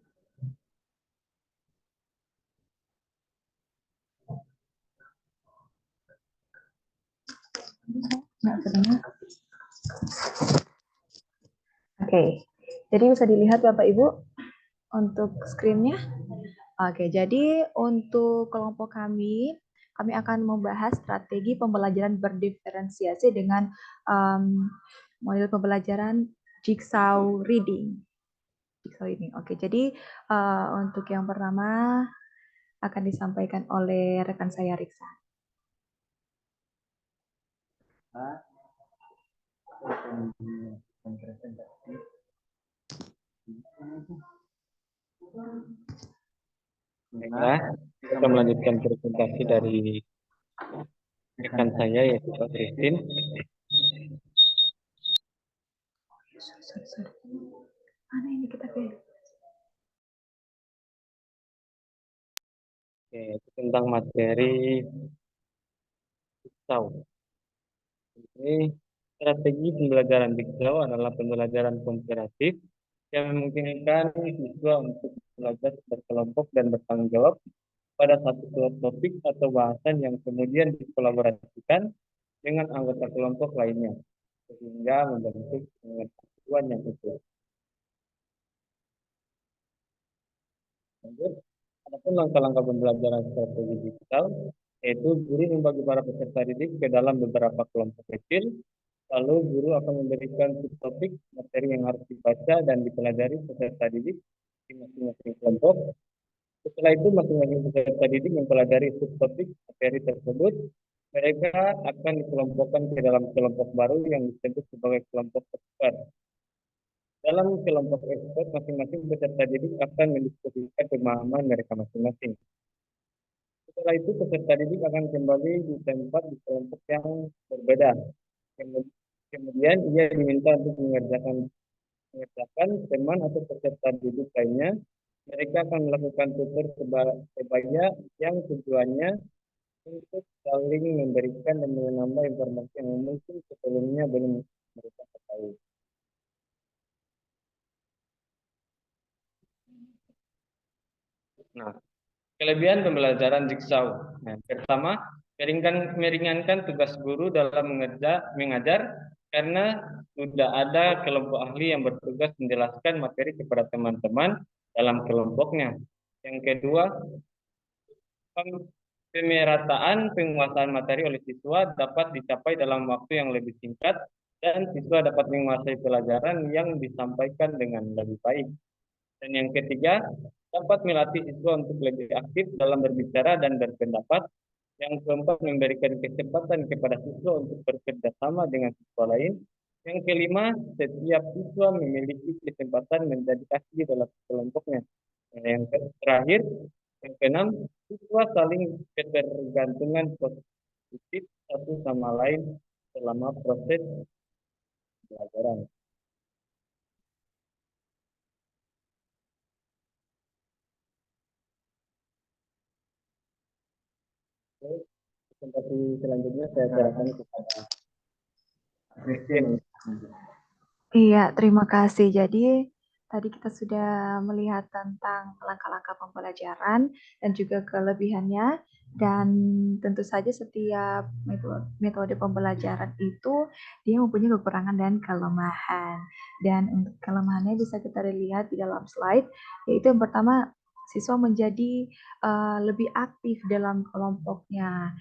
Speaker 5: Oke, jadi bisa dilihat Bapak Ibu untuk screen-nya. Oke, jadi untuk kelompok kami akan membahas strategi pembelajaran berdiferensiasi dengan model pembelajaran jigsaw reading. Oke, jadi untuk yang pertama akan disampaikan oleh rekan saya Riksa.
Speaker 9: Baiklah, kita melanjutkan presentasi dari rekan saya yaitu Pak Christine.
Speaker 5: Mana ini kita pilih?
Speaker 9: Oke, itu tentang materi jigsaw. Ini strategi pembelajaran jigsaw adalah pembelajaran komparatif yang memungkinkan siswa untuk belajar berkelompok dan bertanggung jawab pada satu topik atau bahasan yang kemudian dikolaborasikan dengan anggota kelompok lainnya sehingga membentuk pengetahuan yang utuh. Lanjut, adapun langkah-langkah pembelajaran strategi digital, yaitu guru membagi para peserta didik ke dalam beberapa kelompok kecil, lalu guru akan memberikan subtopik materi yang harus dibaca dan dipelajari peserta didik di masing-masing kelompok. Setelah itu, masing-masing peserta didik mempelajari subtopik materi tersebut. Mereka akan dikelompokkan ke dalam kelompok baru yang disebut sebagai kelompok expert. Dalam kelompok expert, masing-masing peserta didik akan mendiskusikan pemahaman mereka masing-masing. Setelah itu, peserta didik akan kembali di tempat di kelompok yang berbeda. Kemudian, ia diminta untuk mengerjakan teman atau peserta didik lainnya. Mereka akan melakukan tutur sebaya yang tujuannya untuk saling memberikan dan menambah informasi yang mungkin sebelumnya belum mereka ketahui. Nah, kelebihan pembelajaran jigsaw. Nah, pertama, meringankan tugas guru dalam mengajar karena sudah ada kelompok ahli yang bertugas menjelaskan materi kepada teman-teman dalam kelompoknya. Yang kedua, pemerataan penguasaan materi oleh siswa dapat dicapai dalam waktu yang lebih singkat dan siswa dapat menguasai pelajaran yang disampaikan dengan lebih baik. Dan yang ketiga, dapat melatih siswa untuk lebih aktif dalam berbicara dan berpendapat. Yang keempat, memberikan kesempatan kepada siswa untuk bekerja sama dengan siswa lain. Yang kelima, setiap siswa memiliki kesempatan menjadi ahli dalam kelompoknya. Dan yang terakhir, yang keenam, siswa saling ketergantungan positif satu sama lain selama proses pelajaran. Presentasi selanjutnya saya serahkan kepada Christine.
Speaker 5: Iya, terima kasih. Jadi tadi kita sudah melihat tentang langkah-langkah pembelajaran dan juga kelebihannya. Dan tentu saja setiap metode pembelajaran itu dia mempunyai kekurangan dan kelemahan. Dan untuk kelemahannya bisa kita lihat di dalam slide, yaitu yang pertama, siswa menjadi lebih aktif dalam kelompoknya.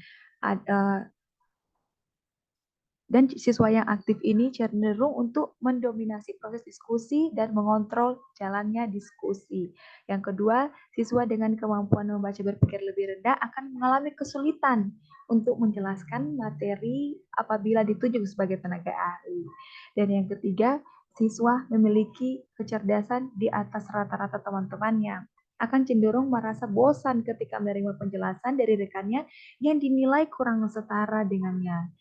Speaker 5: Dan siswa yang aktif ini cenderung untuk mendominasi proses diskusi dan mengontrol jalannya diskusi. Yang kedua, siswa dengan kemampuan membaca berpikir lebih rendah akan mengalami kesulitan untuk menjelaskan materi apabila ditunjuk sebagai tenaga ahli. Dan yang ketiga, siswa memiliki kecerdasan di atas rata-rata teman-temannya, akan cenderung merasa bosan ketika menerima penjelasan dari rekannya yang dinilai kurang setara dengannya.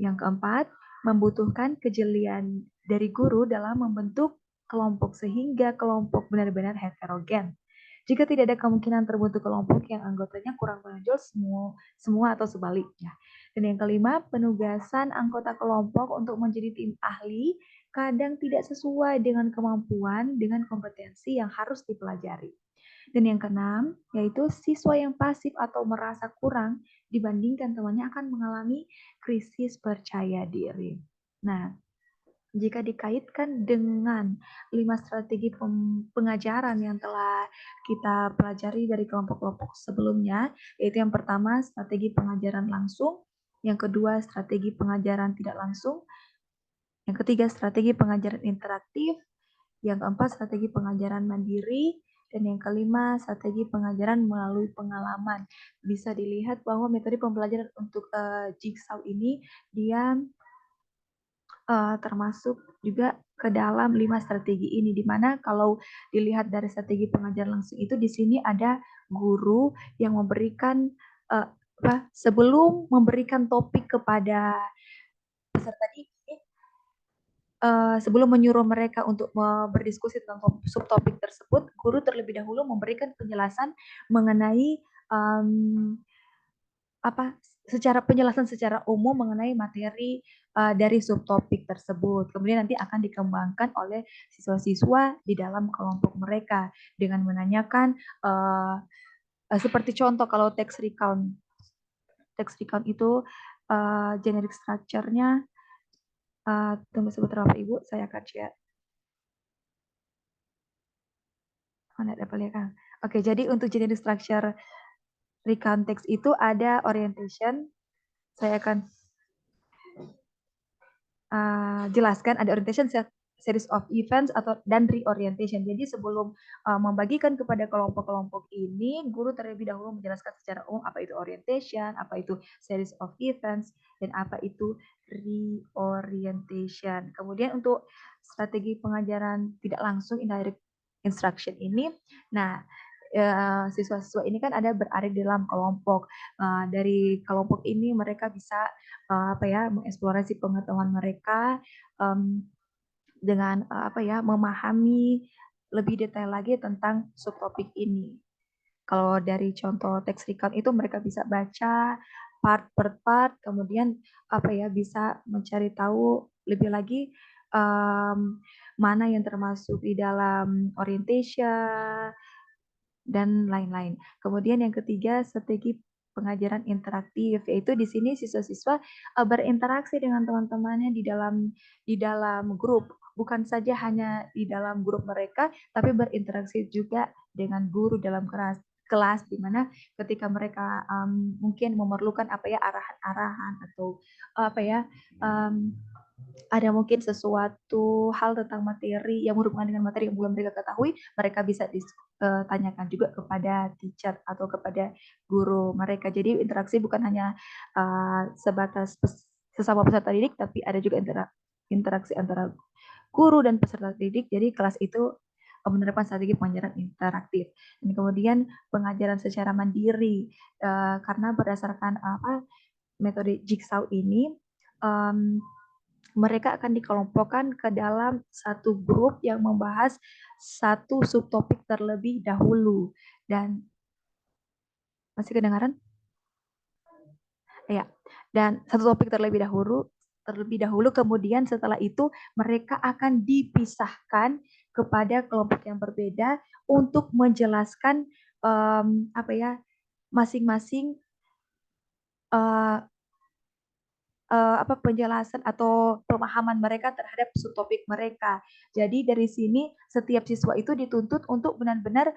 Speaker 5: Yang keempat, membutuhkan kejelian dari guru dalam membentuk kelompok sehingga kelompok benar-benar heterogen. Jika tidak ada kemungkinan terbentuk kelompok yang anggotanya kurang menonjol semua atau sebaliknya. Dan yang kelima, penugasan anggota kelompok untuk menjadi tim ahli kadang tidak sesuai dengan kemampuan dengan kompetensi yang harus dipelajari. Dan yang keenam, yaitu siswa yang pasif atau merasa kurang dibandingkan temannya akan mengalami krisis percaya diri. Nah, jika dikaitkan dengan 5 strategi pengajaran yang telah kita pelajari dari kelompok-kelompok sebelumnya, yaitu yang pertama strategi pengajaran langsung, yang kedua strategi pengajaran tidak langsung, yang ketiga strategi pengajaran interaktif, yang keempat strategi pengajaran mandiri, dan yang kelima strategi pengajaran melalui pengalaman. Bisa dilihat bahwa metode pembelajaran untuk Jigsaw ini dia termasuk juga ke dalam 5 strategi ini, di mana kalau dilihat dari strategi pengajaran langsung itu di sini ada guru yang memberikan sebelum memberikan topik kepada peserta didik, sebelum menyuruh mereka untuk berdiskusi tentang subtopik tersebut, guru terlebih dahulu memberikan penjelasan mengenai penjelasan secara umum mengenai materi dari subtopik tersebut. Kemudian nanti akan dikembangkan oleh siswa-siswa di dalam kelompok mereka dengan menanyakan seperti contoh kalau text recount itu generic structure-nya. Tunggu sebentar Bapak Ibu, saya akan share. Oke, jadi untuk generic structure recount text itu ada orientation. Saya akan jelaskan ada orientation, series of events dan reorientation. Jadi sebelum membagikan kepada kelompok-kelompok ini, guru terlebih dahulu menjelaskan secara umum apa itu orientation, apa itu series of events, dan apa itu reorientation. Kemudian untuk strategi pengajaran tidak langsung indirect instruction ini, nah siswa-siswa ini kan ada berada di dalam kelompok. Dari kelompok ini mereka bisa mengeksplorasi pengetahuan mereka dengan memahami lebih detail lagi tentang subtopik ini. Kalau dari contoh text recount itu mereka bisa baca part per part, kemudian bisa mencari tahu lebih lagi mana yang termasuk di dalam orientation dan lain-lain. Kemudian yang ketiga strategi pengajaran interaktif, yaitu di sini siswa-siswa berinteraksi dengan teman-temannya di dalam grup, bukan saja hanya di dalam grup mereka, tapi berinteraksi juga dengan guru dalam kelas, di mana ketika mereka mungkin memerlukan arahan-arahan atau ada mungkin sesuatu hal tentang materi yang berhubungan dengan materi yang belum mereka ketahui, mereka bisa tanyakan juga kepada teacher atau kepada guru mereka. Jadi interaksi bukan hanya sebatas sesama peserta didik, tapi ada juga interaksi antara guru dan peserta didik. Jadi kelas itu menerapkan strategi pengajaran interaktif. Dan kemudian pengajaran secara mandiri, karena berdasarkan metode Jigsaw ini, mereka akan dikelompokkan ke dalam satu grup yang membahas satu subtopik terlebih dahulu. Dan masih kedengaran? Ya. Dan satu topik terlebih dahulu, kemudian setelah itu mereka akan dipisahkan kepada kelompok yang berbeda untuk menjelaskan masing-masing penjelasan atau pemahaman mereka terhadap subtopik mereka. Jadi dari sini setiap siswa itu dituntut untuk benar-benar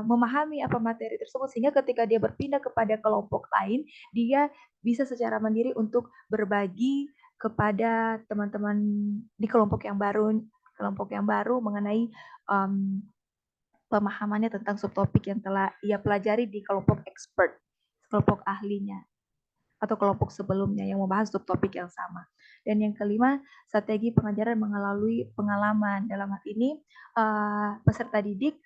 Speaker 5: memahami apa materi tersebut sehingga ketika dia berpindah kepada kelompok lain, dia bisa secara mandiri untuk berbagi kepada teman-teman di kelompok yang baru mengenai pemahamannya tentang subtopik yang telah ia pelajari di kelompok expert, kelompok ahlinya atau kelompok sebelumnya yang membahas subtopik yang sama. Dan yang kelima, strategi pengajaran melalui pengalaman. Dalam hal ini, peserta didik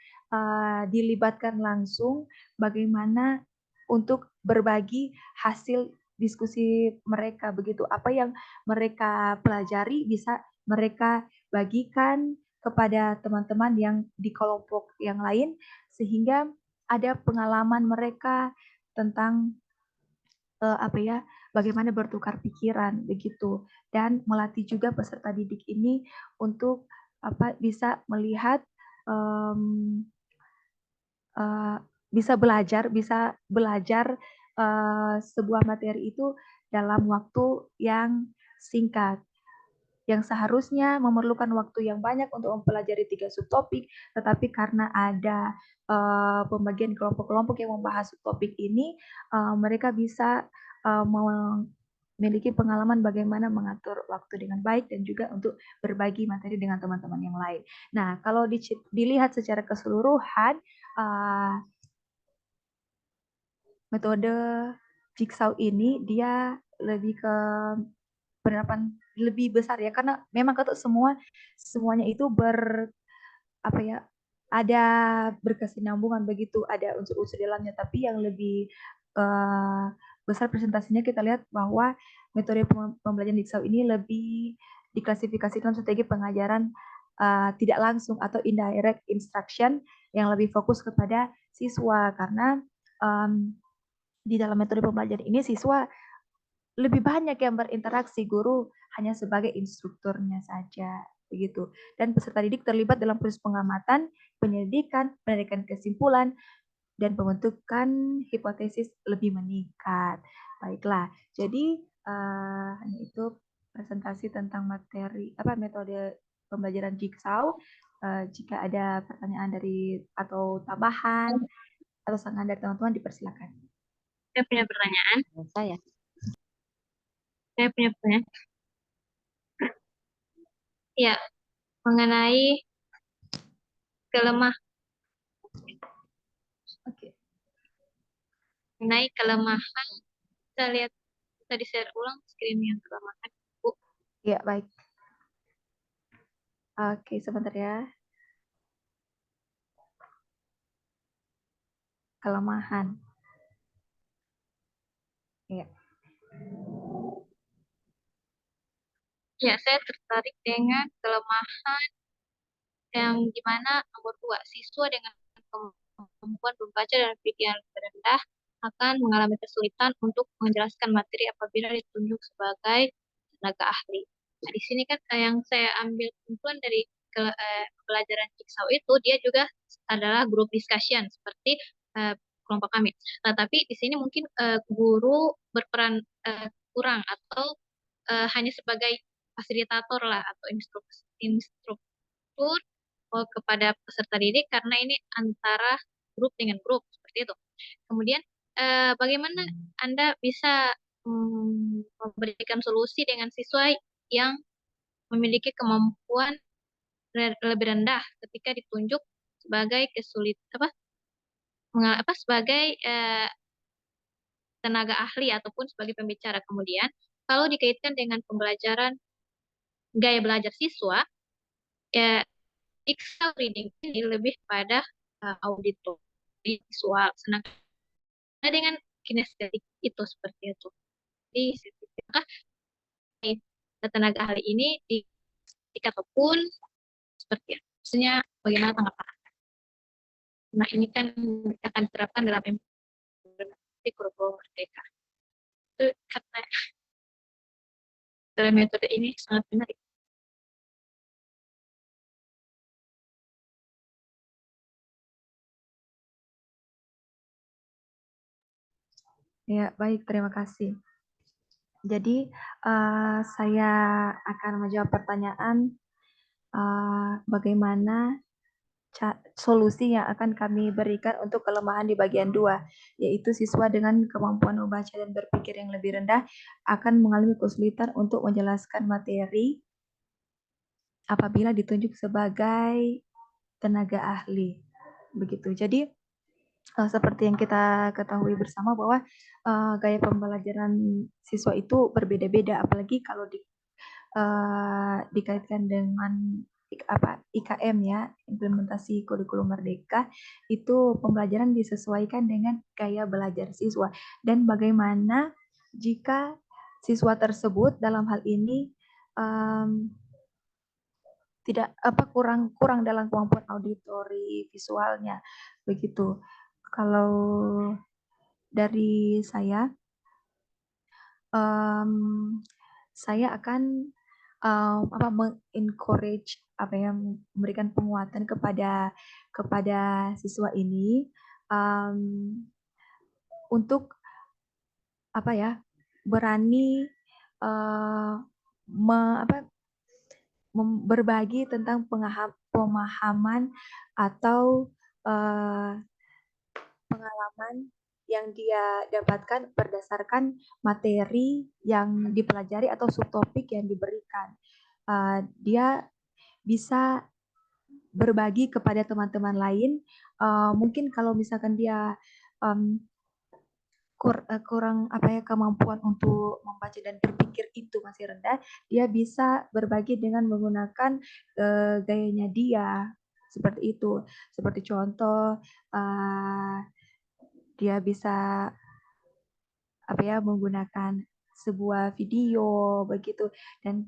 Speaker 5: dilibatkan langsung bagaimana untuk berbagi hasil diskusi mereka. Begitu apa yang mereka pelajari bisa mereka bagikan kepada teman-teman yang di kelompok yang lain sehingga ada pengalaman mereka tentang bagaimana bertukar pikiran begitu dan melatih juga peserta didik ini untuk bisa melihat bisa belajar sebuah materi itu dalam waktu yang singkat yang seharusnya memerlukan waktu yang banyak untuk mempelajari 3 subtopik, tetapi karena ada pembagian kelompok-kelompok yang membahas subtopik ini, mereka bisa memiliki pengalaman bagaimana mengatur waktu dengan baik dan juga untuk berbagi materi dengan teman-teman yang lain. Nah, kalau dilihat secara keseluruhan, metode Jigsaw ini dia lebih ke penerapan lebih besar ya karena memang semuanya itu ada berkesinambungan begitu, ada unsur-unsur dalamnya, tapi yang lebih besar presentasinya kita lihat bahwa metode pembelajaran Jigsaw ini lebih diklasifikasikan strategi pengajaran tidak langsung atau indirect instruction yang lebih fokus kepada siswa karena di dalam metode pembelajaran ini siswa lebih banyak yang berinteraksi, guru hanya sebagai instrukturnya saja begitu. Dan peserta didik terlibat dalam proses pengamatan, penyelidikan, penarikan kesimpulan, dan pembentukan hipotesis lebih meningkat. Baiklah, jadi itu presentasi tentang metode pembelajaran Jigsaw. Jika ada pertanyaan atau tambahan atau saran dari teman-teman dipersilakan.
Speaker 10: Saya punya pertanyaan.
Speaker 6: Saya.
Speaker 10: Saya punya pertanyaan. Ya, mengenai kelemahan, kita lihat bisa di-share ulang screen yang kelemahan, Bu.
Speaker 5: Ya, baik. Oke, sebentar ya. Kelemahan. Ya.
Speaker 10: Ya, saya tertarik dengan kelemahan yang dimana nomor 2, siswa dengan kemampuan membaca dan pikiran rendah akan mengalami kesulitan untuk menjelaskan materi apabila ditunjuk sebagai tenaga ahli. Nah, di sini kan yang saya ambil kesimpulan dari pelajaran Jigsaw itu, dia juga adalah group discussion seperti kelompok kami. Nah, tapi di sini mungkin guru berperan kurang atau hanya sebagai fasilitator lah atau instruktur kepada peserta didik karena ini antara grup dengan grup seperti itu. Kemudian bagaimana Anda bisa memberikan solusi dengan siswa yang memiliki kemampuan lebih rendah ketika ditunjuk sebagai sebagai tenaga ahli ataupun sebagai pembicara. Kemudian kalau dikaitkan dengan pembelajaran gaya belajar siswa, ya Jigsaw reading ini lebih pada auditori visual, sedangkan dengan kinestetik itu seperti itu. Jadi, apakah tenaga ahli ini ataupun seperti itu? Maksudnya bagaimana tanggapan Anda? Nah, ini kan akan diterapkan dalam implementasi kurikulum merdeka. Itu karena dalam metode ini sangat menarik.
Speaker 5: Ya, baik, terima kasih. Jadi saya akan menjawab pertanyaan bagaimana solusi yang akan kami berikan untuk kelemahan di bagian 2, yaitu siswa dengan kemampuan membaca dan berpikir yang lebih rendah akan mengalami kesulitan untuk menjelaskan materi apabila ditunjuk sebagai tenaga ahli. Begitu. Jadi seperti yang kita ketahui bersama bahwa gaya pembelajaran siswa itu berbeda-beda, apalagi kalau dikaitkan dengan IKM ya, implementasi kurikulum merdeka, itu pembelajaran disesuaikan dengan gaya belajar siswa dan bagaimana jika siswa tersebut dalam hal ini tidak kurang dalam kemampuan auditori visualnya begitu. Kalau dari saya akan mengencourage memberikan penguatan kepada siswa ini untuk berani berbagi tentang pemahaman atau pengalaman yang dia dapatkan berdasarkan materi yang dipelajari atau subtopik yang diberikan. Dia bisa berbagi kepada teman-teman lain. Mungkin kalau misalkan dia kurang kemampuan untuk membaca dan berpikir itu masih rendah, dia bisa berbagi dengan menggunakan gayanya dia seperti itu. Seperti contoh, dia bisa menggunakan sebuah video begitu dan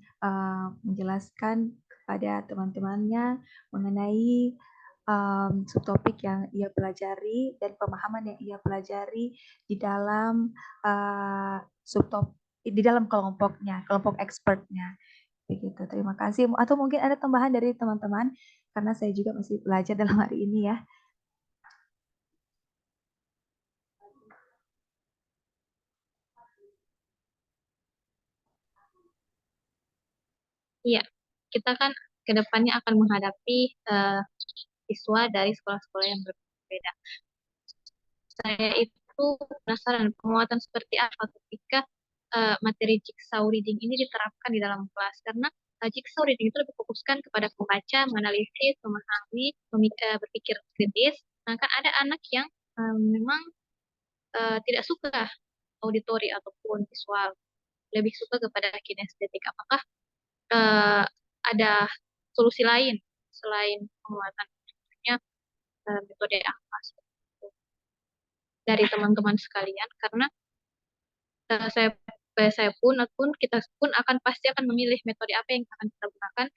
Speaker 5: menjelaskan kepada teman-temannya mengenai subtopik yang ia pelajari dan pemahaman yang ia pelajari di dalam di dalam kelompoknya, kelompok expertnya. Begitu. Terima kasih. Atau mungkin ada tambahan dari teman-teman karena saya juga masih belajar dalam hari ini ya.
Speaker 10: Iya, kita kan kedepannya akan menghadapi siswa dari sekolah-sekolah yang berbeda. Saya itu penasaran penguatan seperti apa ketika materi jigsaw reading ini diterapkan di dalam kelas, karena jigsaw reading itu lebih fokuskan kepada membaca, menganalisis, memahami, berpikir kritis. Nah, kan ada anak yang memang tidak suka auditori ataupun visual, lebih suka kepada kinestetik. Apakah ada solusi lain selain penguatan metode apa dari teman-teman sekalian? Karena saya pun kita pun pasti akan memilih metode apa yang akan kita gunakan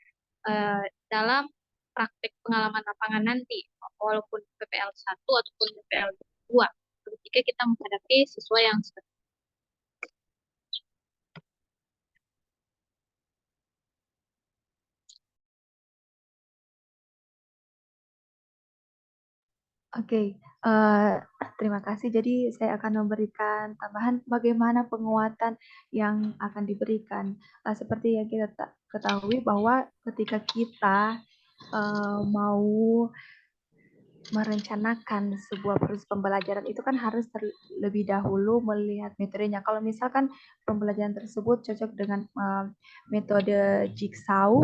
Speaker 10: dalam praktek pengalaman lapangan nanti, walaupun PPL 1 ataupun PPL 2 ketika kita menghadapi siswa yang seperti
Speaker 5: Oke, terima kasih. Jadi saya akan memberikan tambahan bagaimana penguatan yang akan diberikan. Seperti yang kita ketahui bahwa ketika kita mau merencanakan sebuah proses pembelajaran itu kan harus terlebih dahulu melihat metodenya. Kalau misalkan pembelajaran tersebut cocok dengan metode jigsaw,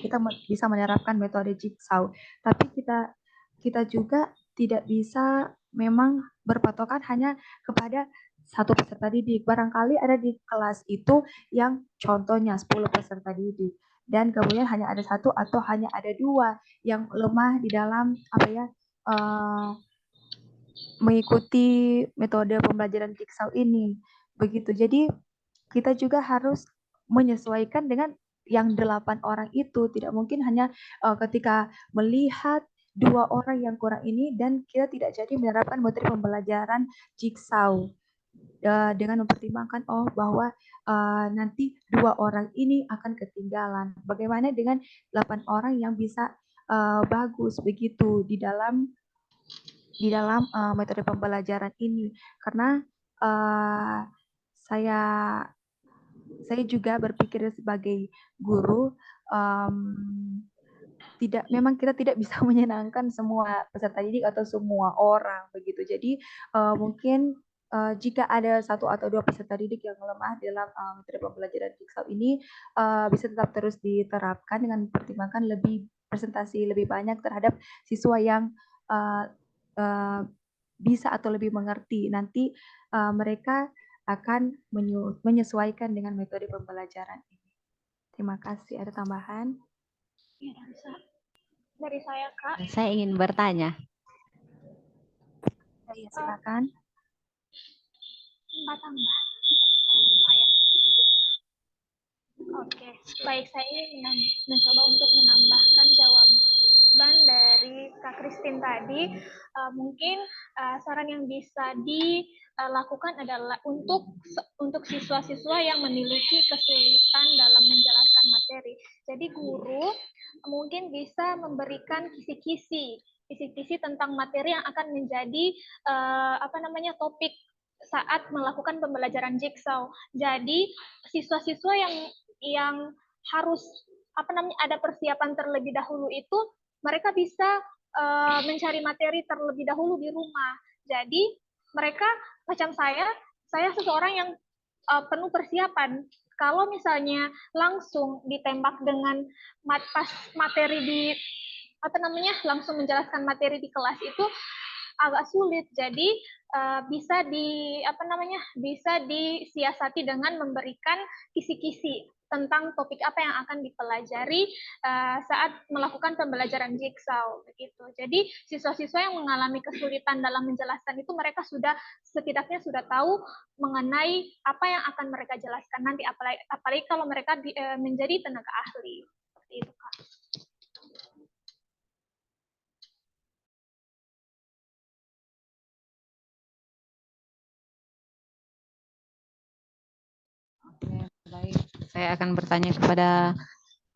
Speaker 5: kita bisa menerapkan metode jigsaw. Tapi kita juga tidak bisa memang berpatokan hanya kepada satu peserta didik. Barangkali ada di kelas itu yang contohnya 10 peserta didik. Dan kemudian hanya ada satu atau hanya ada dua yang lemah di dalam mengikuti metode pembelajaran jigsaw ini. Begitu. Jadi kita juga harus menyesuaikan dengan yang 8 orang itu. Tidak mungkin hanya ketika melihat 2 orang yang kurang ini dan kita tidak jadi menerapkan materi pembelajaran jigsaw dengan mempertimbangkan bahwa nanti 2 orang ini akan ketinggalan. Bagaimana dengan 8 orang yang bisa bagus begitu di dalam metode pembelajaran ini? Karena saya saya juga berpikir sebagai guru, memang kita tidak bisa menyenangkan semua peserta didik atau semua orang begitu. Jadi mungkin jika ada satu atau dua peserta didik yang lemah dalam metode pembelajaran Jigsaw ini, bisa tetap terus diterapkan dengan mempertimbangkan presentasi lebih banyak terhadap siswa yang bisa atau lebih mengerti. Nanti mereka akan menyesuaikan dengan metode pembelajaran ini. Terima kasih. Ada tambahan?
Speaker 3: Ya, dari saya, Kak.
Speaker 6: Saya ingin bertanya.
Speaker 5: Ya, silakan.
Speaker 3: Tambah. Oke, baik, saya ingin mencoba untuk menambahkan jawaban dari Kak Christine tadi. Mungkin saran yang bisa dilakukan adalah untuk siswa-siswa yang memiliki kesulitan dalam menjelaskan materi. Jadi guru mungkin bisa memberikan kisi-kisi tentang materi yang akan menjadi topik saat melakukan pembelajaran Jigsaw. Jadi siswa-siswa yang harus ada persiapan terlebih dahulu itu mereka bisa mencari materi terlebih dahulu di rumah. Jadi mereka macam saya seseorang yang penuh persiapan. Kalau misalnya langsung ditembak dengan pas materi di langsung menjelaskan materi di kelas itu agak sulit. Jadi bisa disiasati dengan memberikan kisi-kisi tentang topik apa yang akan dipelajari saat melakukan pembelajaran Jigsaw begitu. Jadi siswa-siswa yang mengalami kesulitan dalam menjelaskan itu mereka setidaknya sudah tahu mengenai apa yang akan mereka jelaskan nanti, apalagi kalau mereka menjadi tenaga ahli. Seperti itu, Kak.
Speaker 6: Baik, saya akan bertanya kepada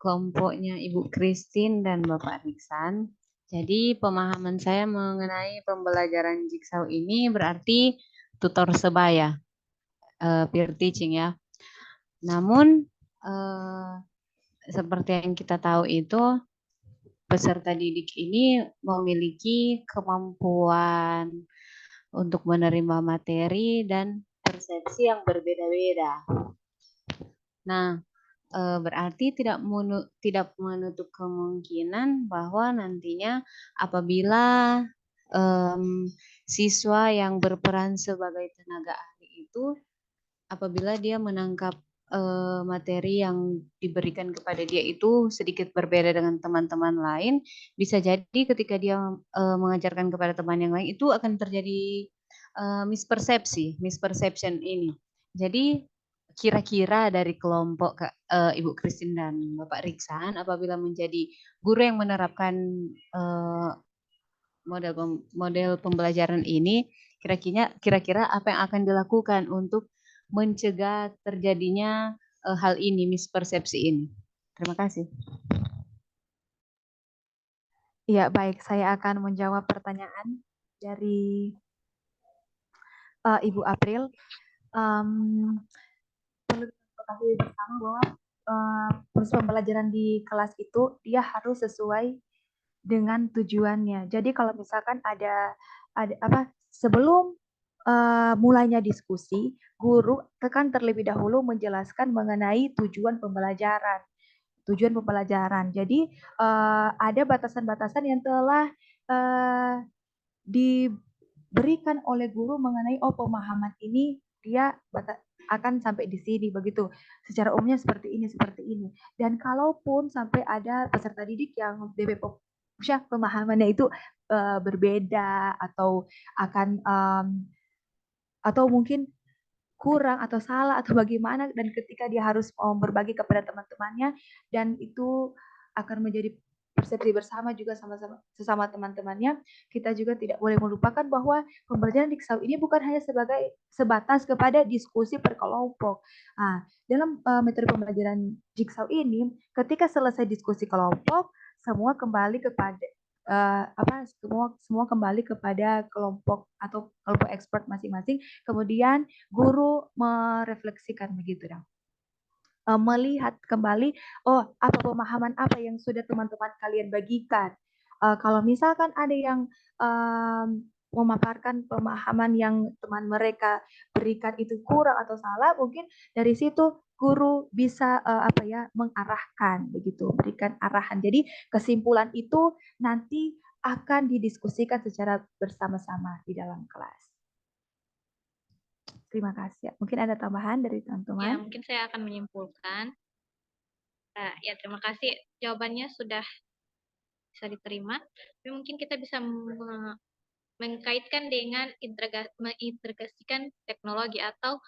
Speaker 6: kelompoknya Ibu Christine dan Bapak Riksan. Jadi pemahaman saya mengenai pembelajaran Jigsaw ini berarti tutor sebaya, peer teaching ya. Namun seperti yang kita tahu itu peserta didik ini memiliki kemampuan untuk menerima materi dan persepsi yang berbeda-beda. Nah, berarti tidak menutup kemungkinan bahwa nantinya apabila siswa yang berperan sebagai tenaga ahli itu, apabila dia menangkap materi yang diberikan kepada dia itu sedikit berbeda dengan teman-teman lain, bisa jadi ketika dia mengajarkan kepada teman yang lain itu akan terjadi misperception ini. Jadi kira-kira dari kelompok Ibu Christine dan Bapak Riksan, apabila menjadi guru yang menerapkan model pembelajaran ini, kira-kira apa yang akan dilakukan untuk mencegah terjadinya hal ini, mispersepsi ini? Terima kasih.
Speaker 5: Ya, baik. Saya akan menjawab pertanyaan dari Ibu April. Perlu diketahui bersama bahwa proses pembelajaran di kelas itu dia harus sesuai dengan tujuannya. Jadi kalau misalkan ada sebelum mulainya diskusi, guru akan terlebih dahulu menjelaskan mengenai tujuan pembelajaran. Jadi ada batasan-batasan yang telah diberikan oleh guru mengenai pemahaman ini dia akan sampai di sini begitu. Secara umumnya seperti ini. Dan kalaupun sampai ada peserta didik yang pemahamannya itu berbeda atau akan atau mungkin kurang atau salah atau bagaimana, dan ketika dia harus berbagi kepada teman-temannya dan itu akan menjadi persepsi bersama juga sesama teman-temannya, kita juga tidak boleh melupakan bahwa pembelajaran Jigsaw ini bukan hanya sebatas kepada diskusi per kelompok. Nah, dalam metode pembelajaran Jigsaw ini, ketika selesai diskusi kelompok, semua kembali kepada semua kembali kepada kelompok atau kelompok expert masing-masing. Kemudian guru merefleksikan begitu, dong. melihat kembali, oh apa pemahaman apa yang sudah teman-teman kalian bagikan. Kalau misalkan ada yang memaparkan pemahaman yang teman mereka berikan itu kurang atau salah, mungkin dari situ guru bisa mengarahkan begitu, berikan arahan. Jadi kesimpulan itu nanti akan didiskusikan secara bersama-sama di dalam kelas. Terima kasih. Mungkin ada tambahan dari
Speaker 10: Ya,
Speaker 5: teman-teman?
Speaker 10: mungkin saya akan menyimpulkan. Ya, terima kasih. Jawabannya sudah bisa diterima. Tapi mungkin kita bisa mengkaitkan dengan mengintegrasikan teknologi atau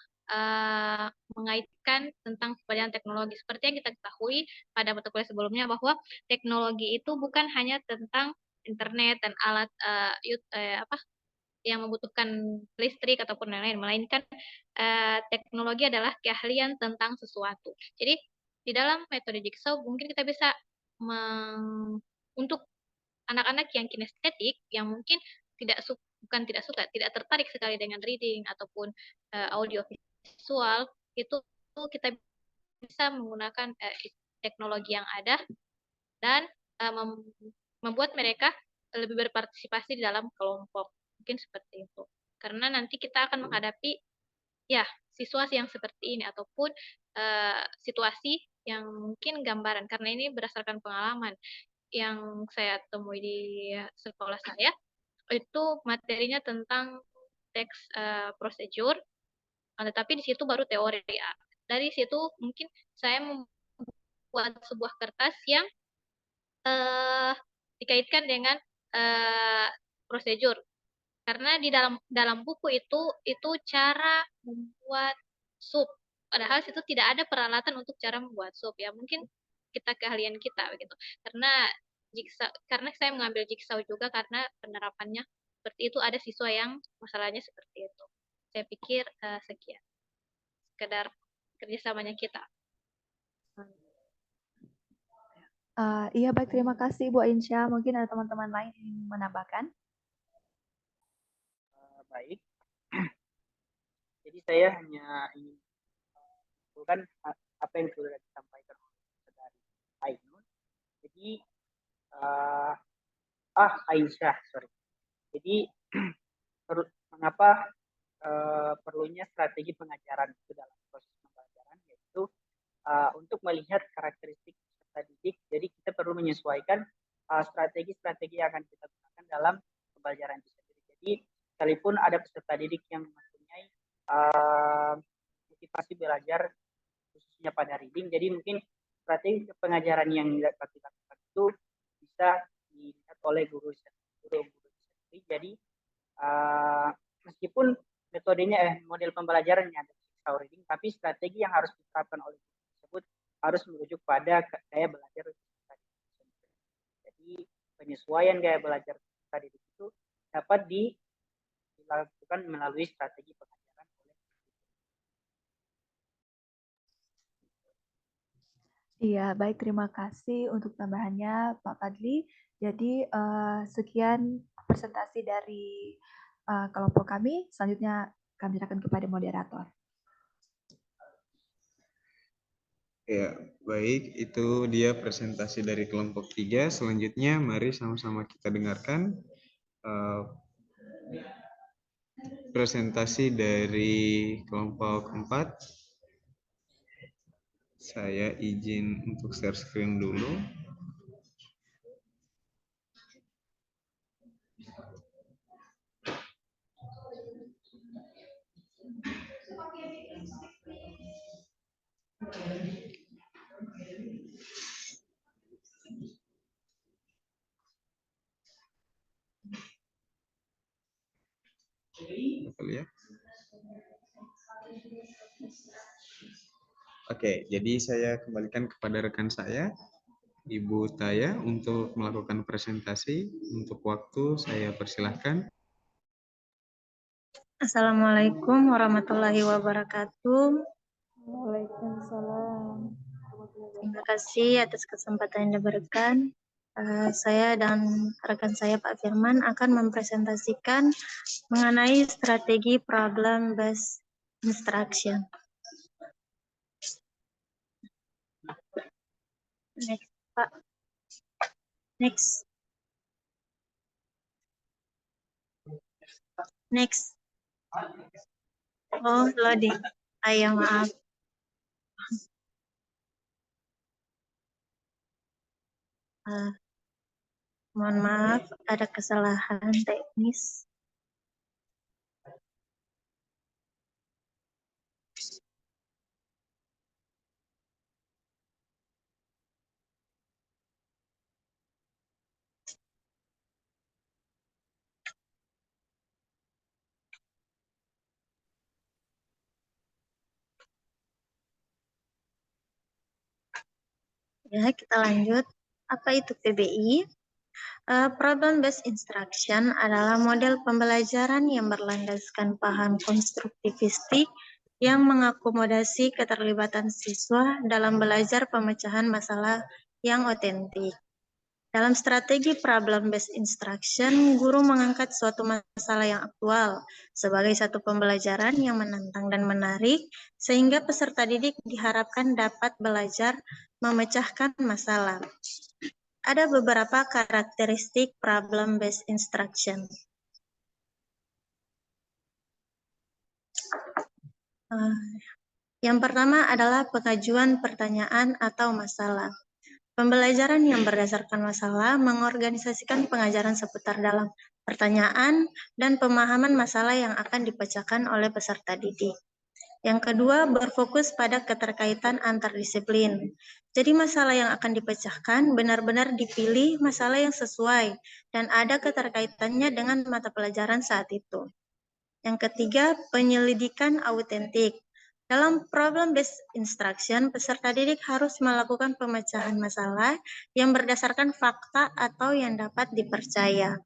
Speaker 10: mengaitkan tentang pembelajaran teknologi. Seperti yang kita ketahui pada mata kuliah sebelumnya bahwa teknologi itu bukan hanya tentang internet dan alat yang membutuhkan listrik ataupun lain-lain, melainkan teknologi adalah keahlian tentang sesuatu. Jadi di dalam metode Jigsaw mungkin kita bisa untuk anak-anak yang kinestetik yang mungkin tidak tertarik sekali dengan reading ataupun audio visual, itu kita bisa menggunakan teknologi yang ada dan membuat mereka lebih berpartisipasi di dalam kelompok. Mungkin seperti itu. Karena nanti kita akan menghadapi ya siswa yang seperti ini ataupun situasi yang mungkin gambaran, karena ini berdasarkan pengalaman yang saya temui di sekolah saya, itu materinya tentang teks prosedur, tetapi di situ baru teori. Dari situ mungkin saya membuat sebuah kertas yang dikaitkan dengan prosedur, karena di dalam buku itu cara membuat sup, padahal situ tidak ada peralatan untuk cara membuat sup. Ya mungkin kita keahlian kita begitu, karena saya mengambil jigsaw juga karena penerapannya seperti itu, ada siswa yang masalahnya seperti itu. Saya pikir sekian sekedar kerjasamanya kita.
Speaker 5: Iya baik, terima kasih Bu Insya. Mungkin ada teman-teman lain yang menambahkan?
Speaker 4: Baik. Jadi saya hanya ingin mengumpulkan apa yang sudah disampaikan oleh Saudari Ainun. Jadi Aisyah, sorry. Jadi mengapa perlunya strategi pengajaran itu dalam proses pembelajaran, yaitu untuk melihat karakteristik peserta didik. Jadi kita perlu menyesuaikan strategi-strategi yang akan kita gunakan dalam pembelajaran itu sendiri. Jadi sekalipun ada peserta didik yang mempunyai motivasi belajar khususnya pada reading, jadi mungkin strategi pengajaran yang dapat dilakukan itu bisa dilihat oleh guru sendiri. Jadi meskipun metodenya model pembelajarannya ada jigsaw reading, tapi strategi yang harus diterapkan oleh guru tersebut harus merujuk pada gaya belajar tadi. Jadi penyesuaian gaya belajar tadi itu dapat dilakukan melalui strategi pengajaran oleh guru.
Speaker 5: Iya, baik, terima kasih untuk tambahannya Pak Fadli. Jadi sekian presentasi dari kelompok kami. Selanjutnya kami serahkan kepada moderator.
Speaker 1: Ya, baik, itu dia presentasi dari kelompok 3. Selanjutnya mari sama-sama kita dengarkan presentasi dari kelompok 4. Saya izin untuk share screen dulu. Lihat. Oke, jadi saya kembalikan kepada rekan saya, Ibu Taya, untuk melakukan presentasi. Untuk waktu saya persilahkan.
Speaker 8: Assalamualaikum warahmatullahi wabarakatuh.
Speaker 5: Waalaikumsalam.
Speaker 8: Terima kasih atas kesempatan yang diberikan. Saya dan rekan saya Pak Firman akan mempresentasikan mengenai strategi problem based instruction. Next, Pak. Next. Next. Oh, loading. Ayo, maaf. Mohon maaf, ada kesalahan teknis. Ya, kita lanjut. Apa itu PBI? Problem Based Instruction adalah model pembelajaran yang berlandaskan paham konstruktivistik yang mengakomodasi keterlibatan siswa dalam belajar pemecahan masalah yang otentik. Dalam strategi Problem Based Instruction, guru mengangkat suatu masalah yang aktual sebagai satu pembelajaran yang menantang dan menarik, sehingga peserta didik diharapkan dapat belajar memecahkan masalah. Ada beberapa karakteristik problem-based instruction. Yang pertama adalah pengajuan pertanyaan atau masalah. Pembelajaran yang berdasarkan masalah mengorganisasikan pengajaran seputar dalam pertanyaan dan pemahaman masalah yang akan dipecahkan oleh peserta didik. Yang kedua, berfokus pada keterkaitan antar disiplin. Jadi masalah yang akan dipecahkan benar-benar dipilih masalah yang sesuai dan ada keterkaitannya dengan mata pelajaran saat itu. Yang ketiga, penyelidikan autentik. Dalam problem-based instruction, peserta didik harus melakukan pemecahan masalah yang berdasarkan fakta atau yang dapat dipercaya.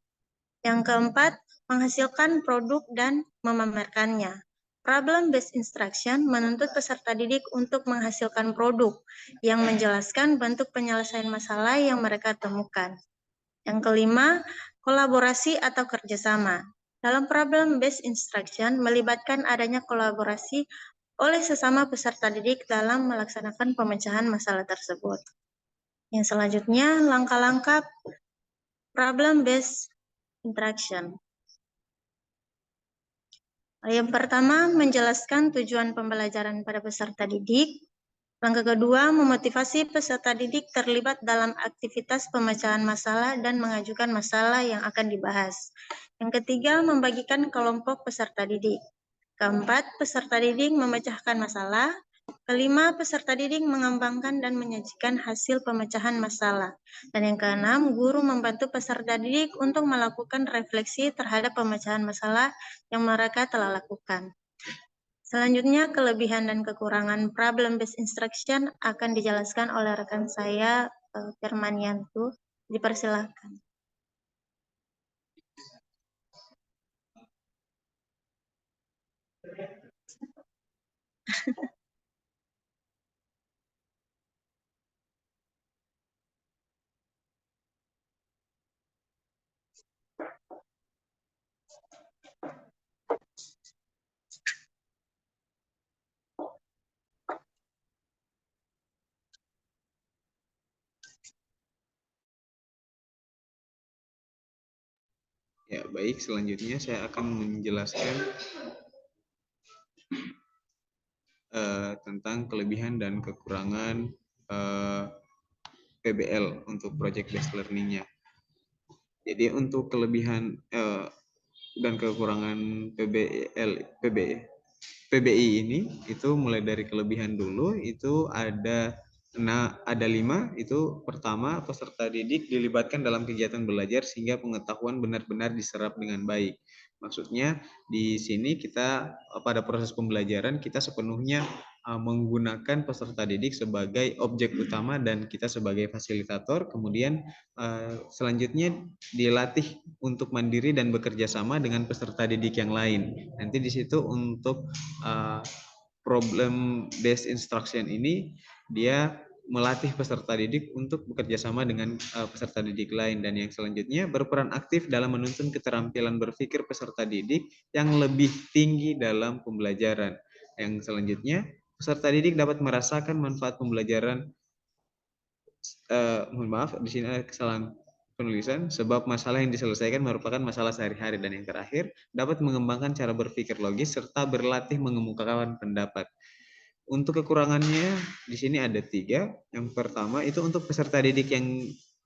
Speaker 8: Yang keempat, menghasilkan produk dan memamerkannya. Problem-based instruction menuntut peserta didik untuk menghasilkan produk yang menjelaskan bentuk penyelesaian masalah yang mereka temukan. Yang kelima, kolaborasi atau kerjasama. Dalam problem-based instruction melibatkan adanya kolaborasi oleh sesama peserta didik dalam melaksanakan pemecahan masalah tersebut. Yang selanjutnya, langkah-langkah problem-based interaction. Yang pertama, menjelaskan tujuan pembelajaran pada peserta didik. Langkah kedua, memotivasi peserta didik terlibat dalam aktivitas pemecahan masalah dan mengajukan masalah yang akan dibahas. Yang ketiga, membagikan kelompok peserta didik. Keempat, peserta didik memecahkan masalah. Kelima, peserta didik mengembangkan dan menyajikan hasil pemecahan masalah. Dan yang keenam, guru membantu peserta didik untuk melakukan refleksi terhadap pemecahan masalah yang mereka telah lakukan. Selanjutnya, kelebihan dan kekurangan problem-based instruction akan dijelaskan oleh rekan saya, Firman Yantu. Dipersilakan.
Speaker 1: Ya, baik. Selanjutnya saya akan menjelaskan tentang kelebihan dan kekurangan PBL untuk project based learning-nya. Jadi untuk kelebihan dan kekurangan PBI ini itu mulai dari kelebihan dulu itu ada 5. Itu pertama, peserta didik dilibatkan dalam kegiatan belajar sehingga pengetahuan benar-benar diserap dengan baik. Maksudnya di sini kita pada proses pembelajaran kita sepenuhnya menggunakan peserta didik sebagai objek utama dan kita sebagai fasilitator. Kemudian selanjutnya dilatih untuk mandiri dan bekerja sama dengan peserta didik yang lain. Nanti di situ untuk problem based instruction ini dia melatih peserta didik untuk bekerja sama dengan peserta didik lain, dan yang selanjutnya berperan aktif dalam menuntun keterampilan berpikir peserta didik yang lebih tinggi dalam pembelajaran. Yang selanjutnya, peserta didik dapat merasakan manfaat pembelajaran mohon maaf, di sini ada kesalahan penulisan. Sebab masalah yang diselesaikan merupakan masalah sehari-hari. Dan yang terakhir, dapat mengembangkan cara berpikir logis serta berlatih mengemukakan pendapat. Untuk kekurangannya di sini ada 3. Yang pertama itu untuk peserta didik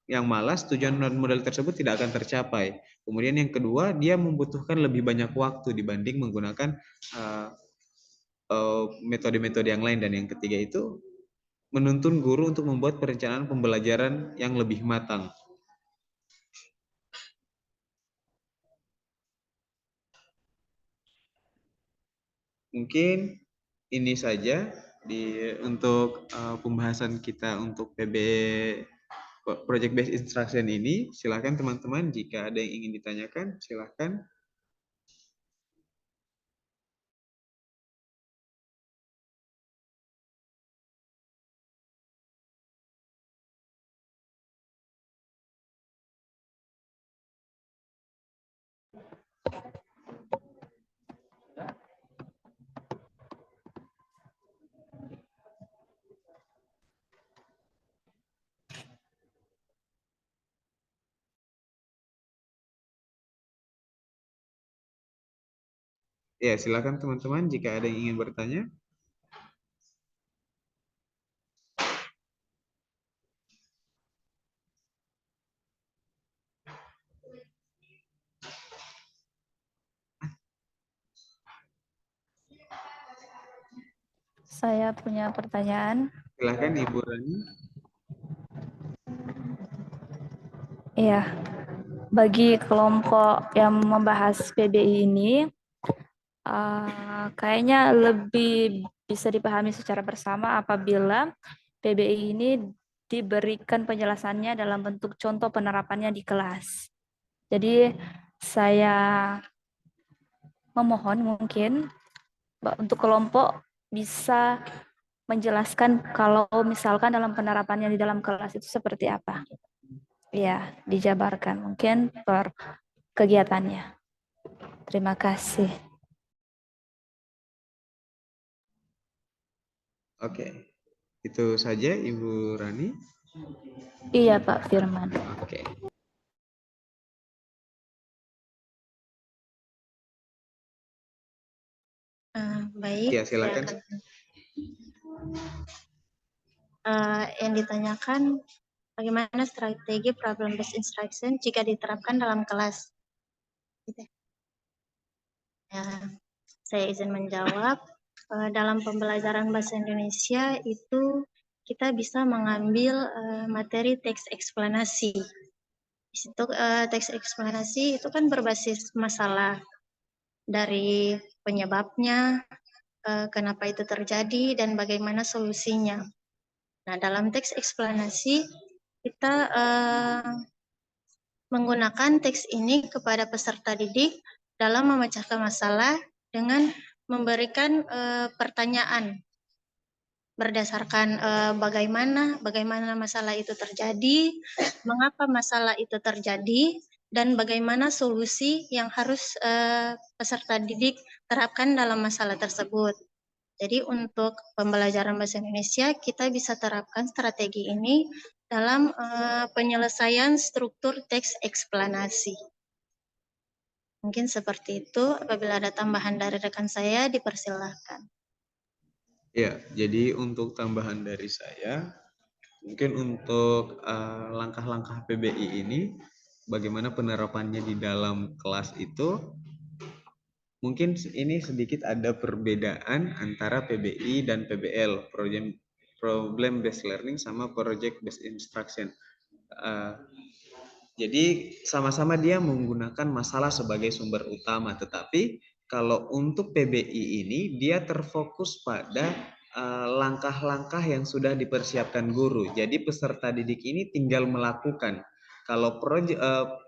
Speaker 1: yang malas, tujuan model tersebut tidak akan tercapai. Kemudian yang kedua, dia membutuhkan lebih banyak waktu dibanding menggunakan metode-metode yang lain. Dan yang ketiga itu menuntun guru untuk membuat perencanaan pembelajaran yang lebih matang. Mungkin ini saja untuk pembahasan kita untuk PB Project Based Instruction ini. Silakan teman-teman, jika ada yang ingin ditanyakan, silakan. Ya, silakan teman-teman jika ada yang ingin bertanya.
Speaker 2: Saya punya pertanyaan.
Speaker 1: Silakan Ibu Rani.
Speaker 2: Iya, bagi kelompok yang membahas PBI ini, kayaknya lebih bisa dipahami secara bersama apabila PBI ini diberikan penjelasannya dalam bentuk contoh penerapannya di kelas. Jadi saya memohon mungkin untuk kelompok bisa menjelaskan kalau misalkan dalam penerapannya di dalam kelas itu seperti apa. Ya, dijabarkan mungkin per kegiatannya. Terima kasih.
Speaker 1: Oke, itu saja Ibu Rani.
Speaker 2: Iya Pak Firman.
Speaker 1: Oke.
Speaker 8: Baik.
Speaker 1: Ya, silakan.
Speaker 8: Yang ditanyakan, bagaimana strategi problem based instruction jika diterapkan dalam kelas? Ya, saya izin menjawab. Dalam pembelajaran bahasa Indonesia itu kita bisa mengambil materi teks eksplanasi. Di situ teks eksplanasi itu kan berbasis masalah dari penyebabnya, kenapa itu terjadi dan bagaimana solusinya. Nah, dalam teks eksplanasi kita menggunakan teks ini kepada peserta didik dalam memecahkan masalah dengan memberikan pertanyaan berdasarkan bagaimana masalah itu terjadi, mengapa masalah itu terjadi, dan bagaimana solusi yang harus peserta didik terapkan dalam masalah tersebut. Jadi untuk pembelajaran bahasa Indonesia kita bisa terapkan strategi ini dalam penyelesaian struktur teks eksplanasi. Mungkin seperti itu. Apabila ada tambahan dari rekan saya, dipersilahkan.
Speaker 1: Ya, jadi untuk tambahan dari saya, mungkin untuk langkah-langkah PBI ini, bagaimana penerapannya di dalam kelas itu, mungkin ini sedikit ada perbedaan antara PBI dan PBL, Problem Based Learning sama Project Based Instruction. Jadi sama-sama dia menggunakan masalah sebagai sumber utama, tetapi kalau untuk PBI ini dia terfokus pada langkah-langkah yang sudah dipersiapkan guru. Jadi peserta didik ini tinggal melakukan. Kalau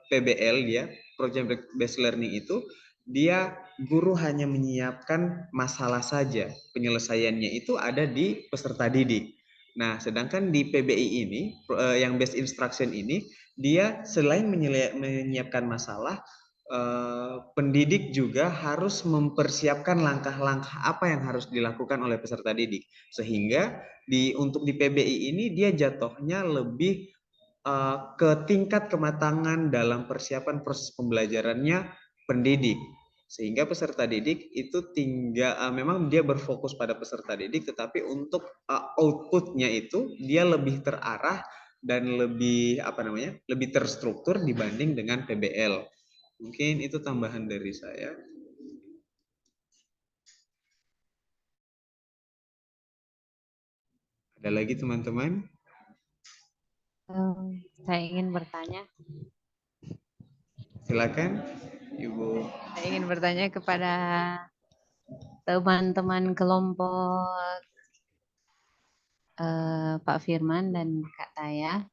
Speaker 1: PBL dia, Project Based Learning itu, dia guru hanya menyiapkan masalah saja. Penyelesaiannya itu ada di peserta didik. Nah, sedangkan di PBI ini, yang Based Instruction ini, dia selain menyiapkan masalah, pendidik juga harus mempersiapkan langkah-langkah apa yang harus dilakukan oleh peserta didik, sehingga untuk di PBI ini dia jatuhnya lebih ke tingkat kematangan dalam persiapan proses pembelajarannya pendidik, sehingga peserta didik itu tinggal memang dia berfokus pada peserta didik, tetapi untuk outputnya itu dia lebih terarah dan lebih lebih terstruktur dibanding dengan PBL. Mungkin itu tambahan dari saya. Ada lagi teman-teman?
Speaker 6: Saya ingin bertanya.
Speaker 1: Silakan, Ibu.
Speaker 6: Saya ingin bertanya kepada teman-teman kelompok Pak Firman dan Kak Taya.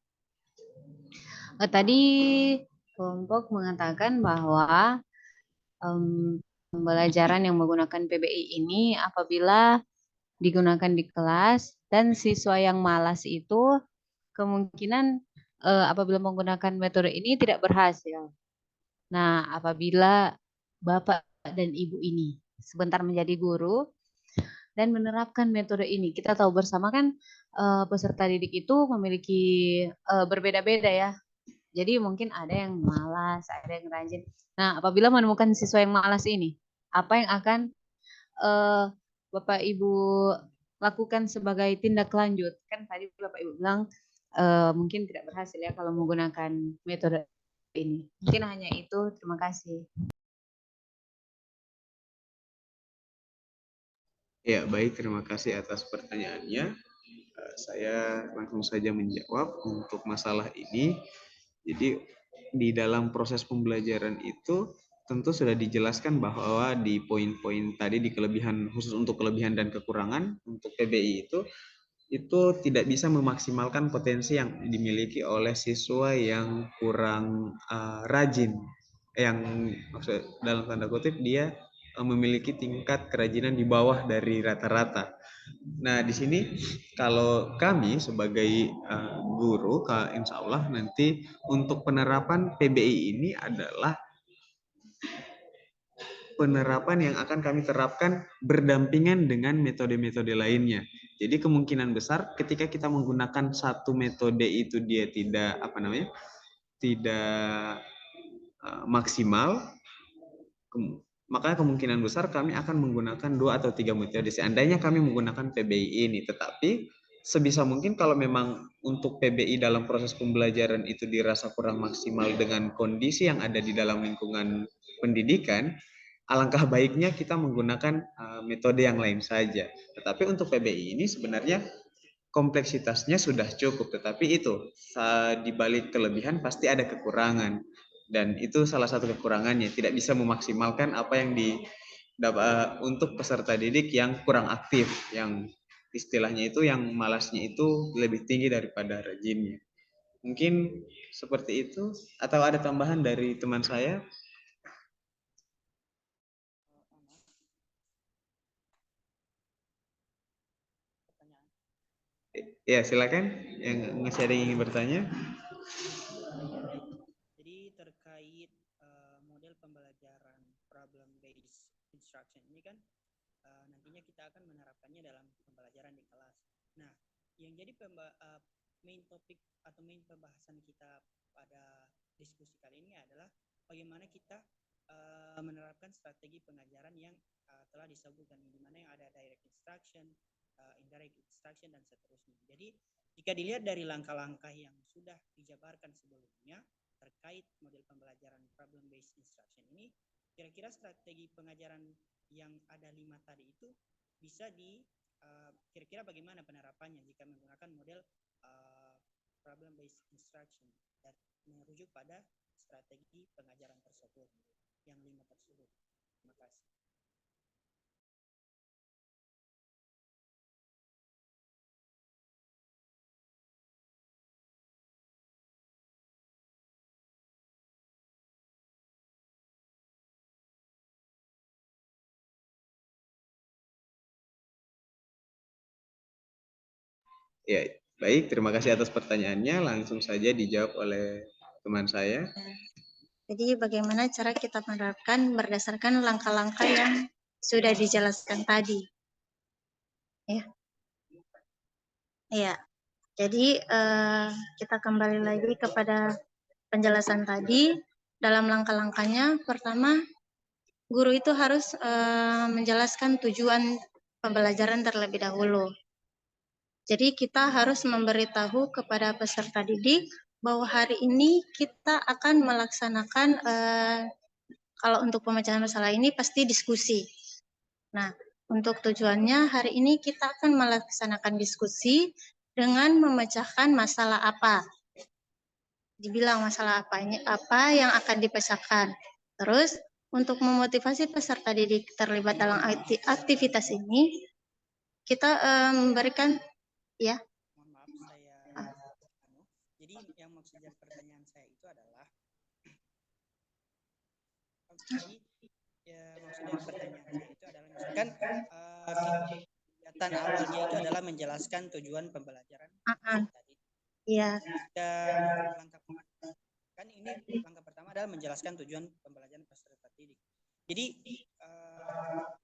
Speaker 6: Tadi kelompok mengatakan bahwa pembelajaran yang menggunakan PBI ini apabila digunakan di kelas dan siswa yang malas itu kemungkinan apabila menggunakan metode ini tidak berhasil. Nah, apabila Bapak dan Ibu ini sebentar menjadi guru dan menerapkan metode ini, kita tahu bersama kan peserta didik itu memiliki berbeda-beda ya. Jadi mungkin ada yang malas, ada yang rajin. Nah, apabila menemukan siswa yang malas ini, apa yang akan Bapak Ibu lakukan sebagai tindak lanjut? Kan tadi Bapak Ibu bilang mungkin tidak berhasil ya kalau menggunakan metode ini. Mungkin hanya itu. Terima kasih.
Speaker 1: Ya, baik. Terima kasih atas pertanyaannya. Saya langsung saja menjawab untuk masalah ini. Jadi di dalam proses pembelajaran itu tentu sudah dijelaskan bahwa di poin-poin tadi di kelebihan, khusus untuk kelebihan dan kekurangan untuk PBI itu tidak bisa memaksimalkan potensi yang dimiliki oleh siswa yang kurang rajin, yang maksud dalam tanda kutip dia memiliki tingkat kerajinan di bawah dari rata-rata. Nah, di sini kalau kami sebagai guru, insya Allah nanti untuk penerapan PBI ini adalah penerapan yang akan kami terapkan berdampingan dengan metode-metode lainnya. Jadi kemungkinan besar ketika kita menggunakan satu metode itu dia tidak tidak maksimal, maka kemungkinan besar kami akan menggunakan 2 atau 3 metode seandainya kami menggunakan PBI ini. Tetapi sebisa mungkin kalau memang untuk PBI dalam proses pembelajaran itu dirasa kurang maksimal dengan kondisi yang ada di dalam lingkungan pendidikan, alangkah baiknya kita menggunakan metode yang lain saja. Tetapi untuk PBI ini sebenarnya kompleksitasnya sudah cukup, tetapi itu di balik kelebihan pasti ada kekurangan. Dan itu salah satu kekurangannya, tidak bisa memaksimalkan apa yang untuk peserta didik yang kurang aktif, yang istilahnya itu yang malasnya itu lebih tinggi daripada rajinnya. Mungkin seperti itu, atau ada tambahan dari teman saya? Ya, silakan yang masih ada yang ingin bertanya.
Speaker 4: Jadi terkait model pembelajaran problem based instruction ini kan nantinya kita akan menerapkannya dalam pembelajaran di kelas. Nah, yang jadi main topik atau main pembahasan kita pada diskusi kali ini adalah bagaimana kita menerapkan strategi pengajaran yang telah disebutkan, di mana yang ada direct instruction, indirect instruction, dan seterusnya. Jadi jika dilihat dari langkah-langkah yang sudah dijabarkan sebelumnya terkait model pembelajaran problem based instruction ini, kira-kira strategi pengajaran yang ada 5 tadi itu bisa kira-kira bagaimana penerapannya jika menggunakan model problem based instruction dan merujuk pada strategi pengajaran tersebut yang 5 tersebut. Terima kasih.
Speaker 1: Ya, baik. Terima kasih atas pertanyaannya. Langsung saja dijawab oleh teman saya.
Speaker 8: Jadi bagaimana cara kita menerapkan berdasarkan langkah-langkah yang sudah dijelaskan tadi. Ya. Ya. Jadi kita kembali lagi kepada penjelasan tadi. Dalam langkah-langkahnya, pertama, guru itu harus menjelaskan tujuan pembelajaran terlebih dahulu. Jadi kita harus memberitahu kepada peserta didik bahwa hari ini kita akan melaksanakan kalau untuk pemecahan masalah ini pasti diskusi. Nah, untuk tujuannya hari ini kita akan melaksanakan diskusi dengan memecahkan masalah apa. Dibilang masalah apa yang akan dipecahkan. Terus untuk memotivasi peserta didik terlibat dalam aktivitas ini, kita memberikan ya.
Speaker 11: Mohon maaf, saya jadi yang maksud dari pertanyaan saya itu adalah jadi maksud dari pertanyaan saya itu adalah misalkan kegiatan awalnya itu adalah menjelaskan tujuan pembelajaran tadi.
Speaker 8: Iya.
Speaker 11: Langkah kan ini langkah pertama adalah menjelaskan tujuan pembelajaran peserta didik. Jadi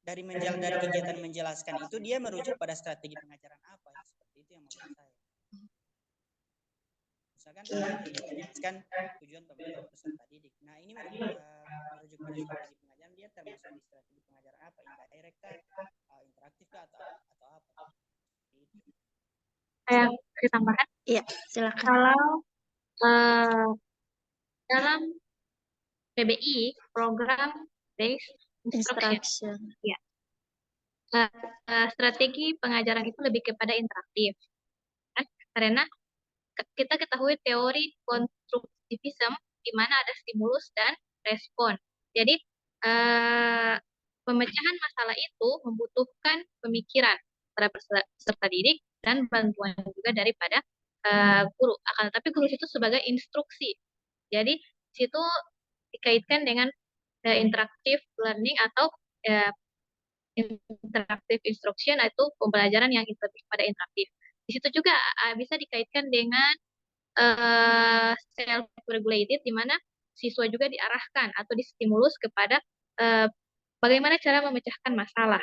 Speaker 11: dari kegiatan menjelaskan itu dia merujuk pada strategi pengajaran apa ya? Seperti itu yang maksud saya. Misalkan menjelaskan tujuan pembelajaran peserta didik. Nah ini merujuk pada strategi pengajaran, dia termasuk di strategi pengajaran apa? Indirect kah? Interaktif kah? Atau apa?
Speaker 10: Saya tambahkan?
Speaker 8: Iya, silakan.
Speaker 10: Kalau dalam PBI, program based instruction, ya, strategi pengajaran itu lebih kepada interaktif, karena kita ketahui teori konstruktivisme di mana ada stimulus dan respon. Jadi pemecahan masalah itu membutuhkan pemikiran para peserta didik dan bantuan juga daripada guru. Akan tetapi guru itu sebagai instruksi. Jadi situ dikaitkan dengan interactive learning atau interactive instruction, itu pembelajaran yang lebih pada interaktif. Di situ juga bisa dikaitkan dengan self-regulated, di mana siswa juga diarahkan atau distimulus kepada bagaimana cara memecahkan masalah.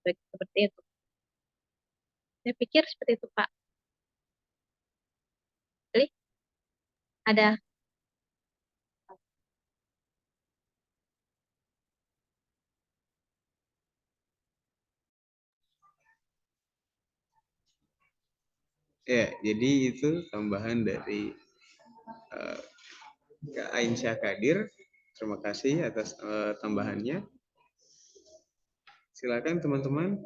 Speaker 10: Seperti itu. Saya pikir seperti itu, Pak. Jadi, ada
Speaker 1: ya, jadi itu tambahan dari Kak Ainsyah Kadir. Terima kasih atas tambahannya. Silakan teman-teman.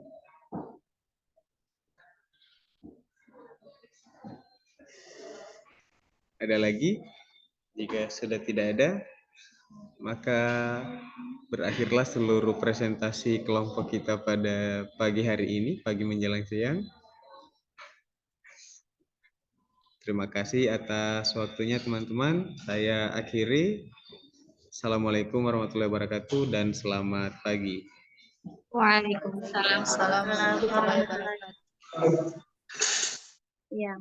Speaker 1: Ada lagi? Jika sudah tidak ada, maka berakhirlah seluruh presentasi kelompok kita pada pagi hari ini, pagi menjelang siang. Terima kasih atas waktunya teman-teman. Saya akhiri. Assalamualaikum warahmatullahi wabarakatuh dan selamat pagi.
Speaker 10: Waalaikumsalam.
Speaker 8: Assalamualaikum warahmatullahi wabarakatuh. Ya.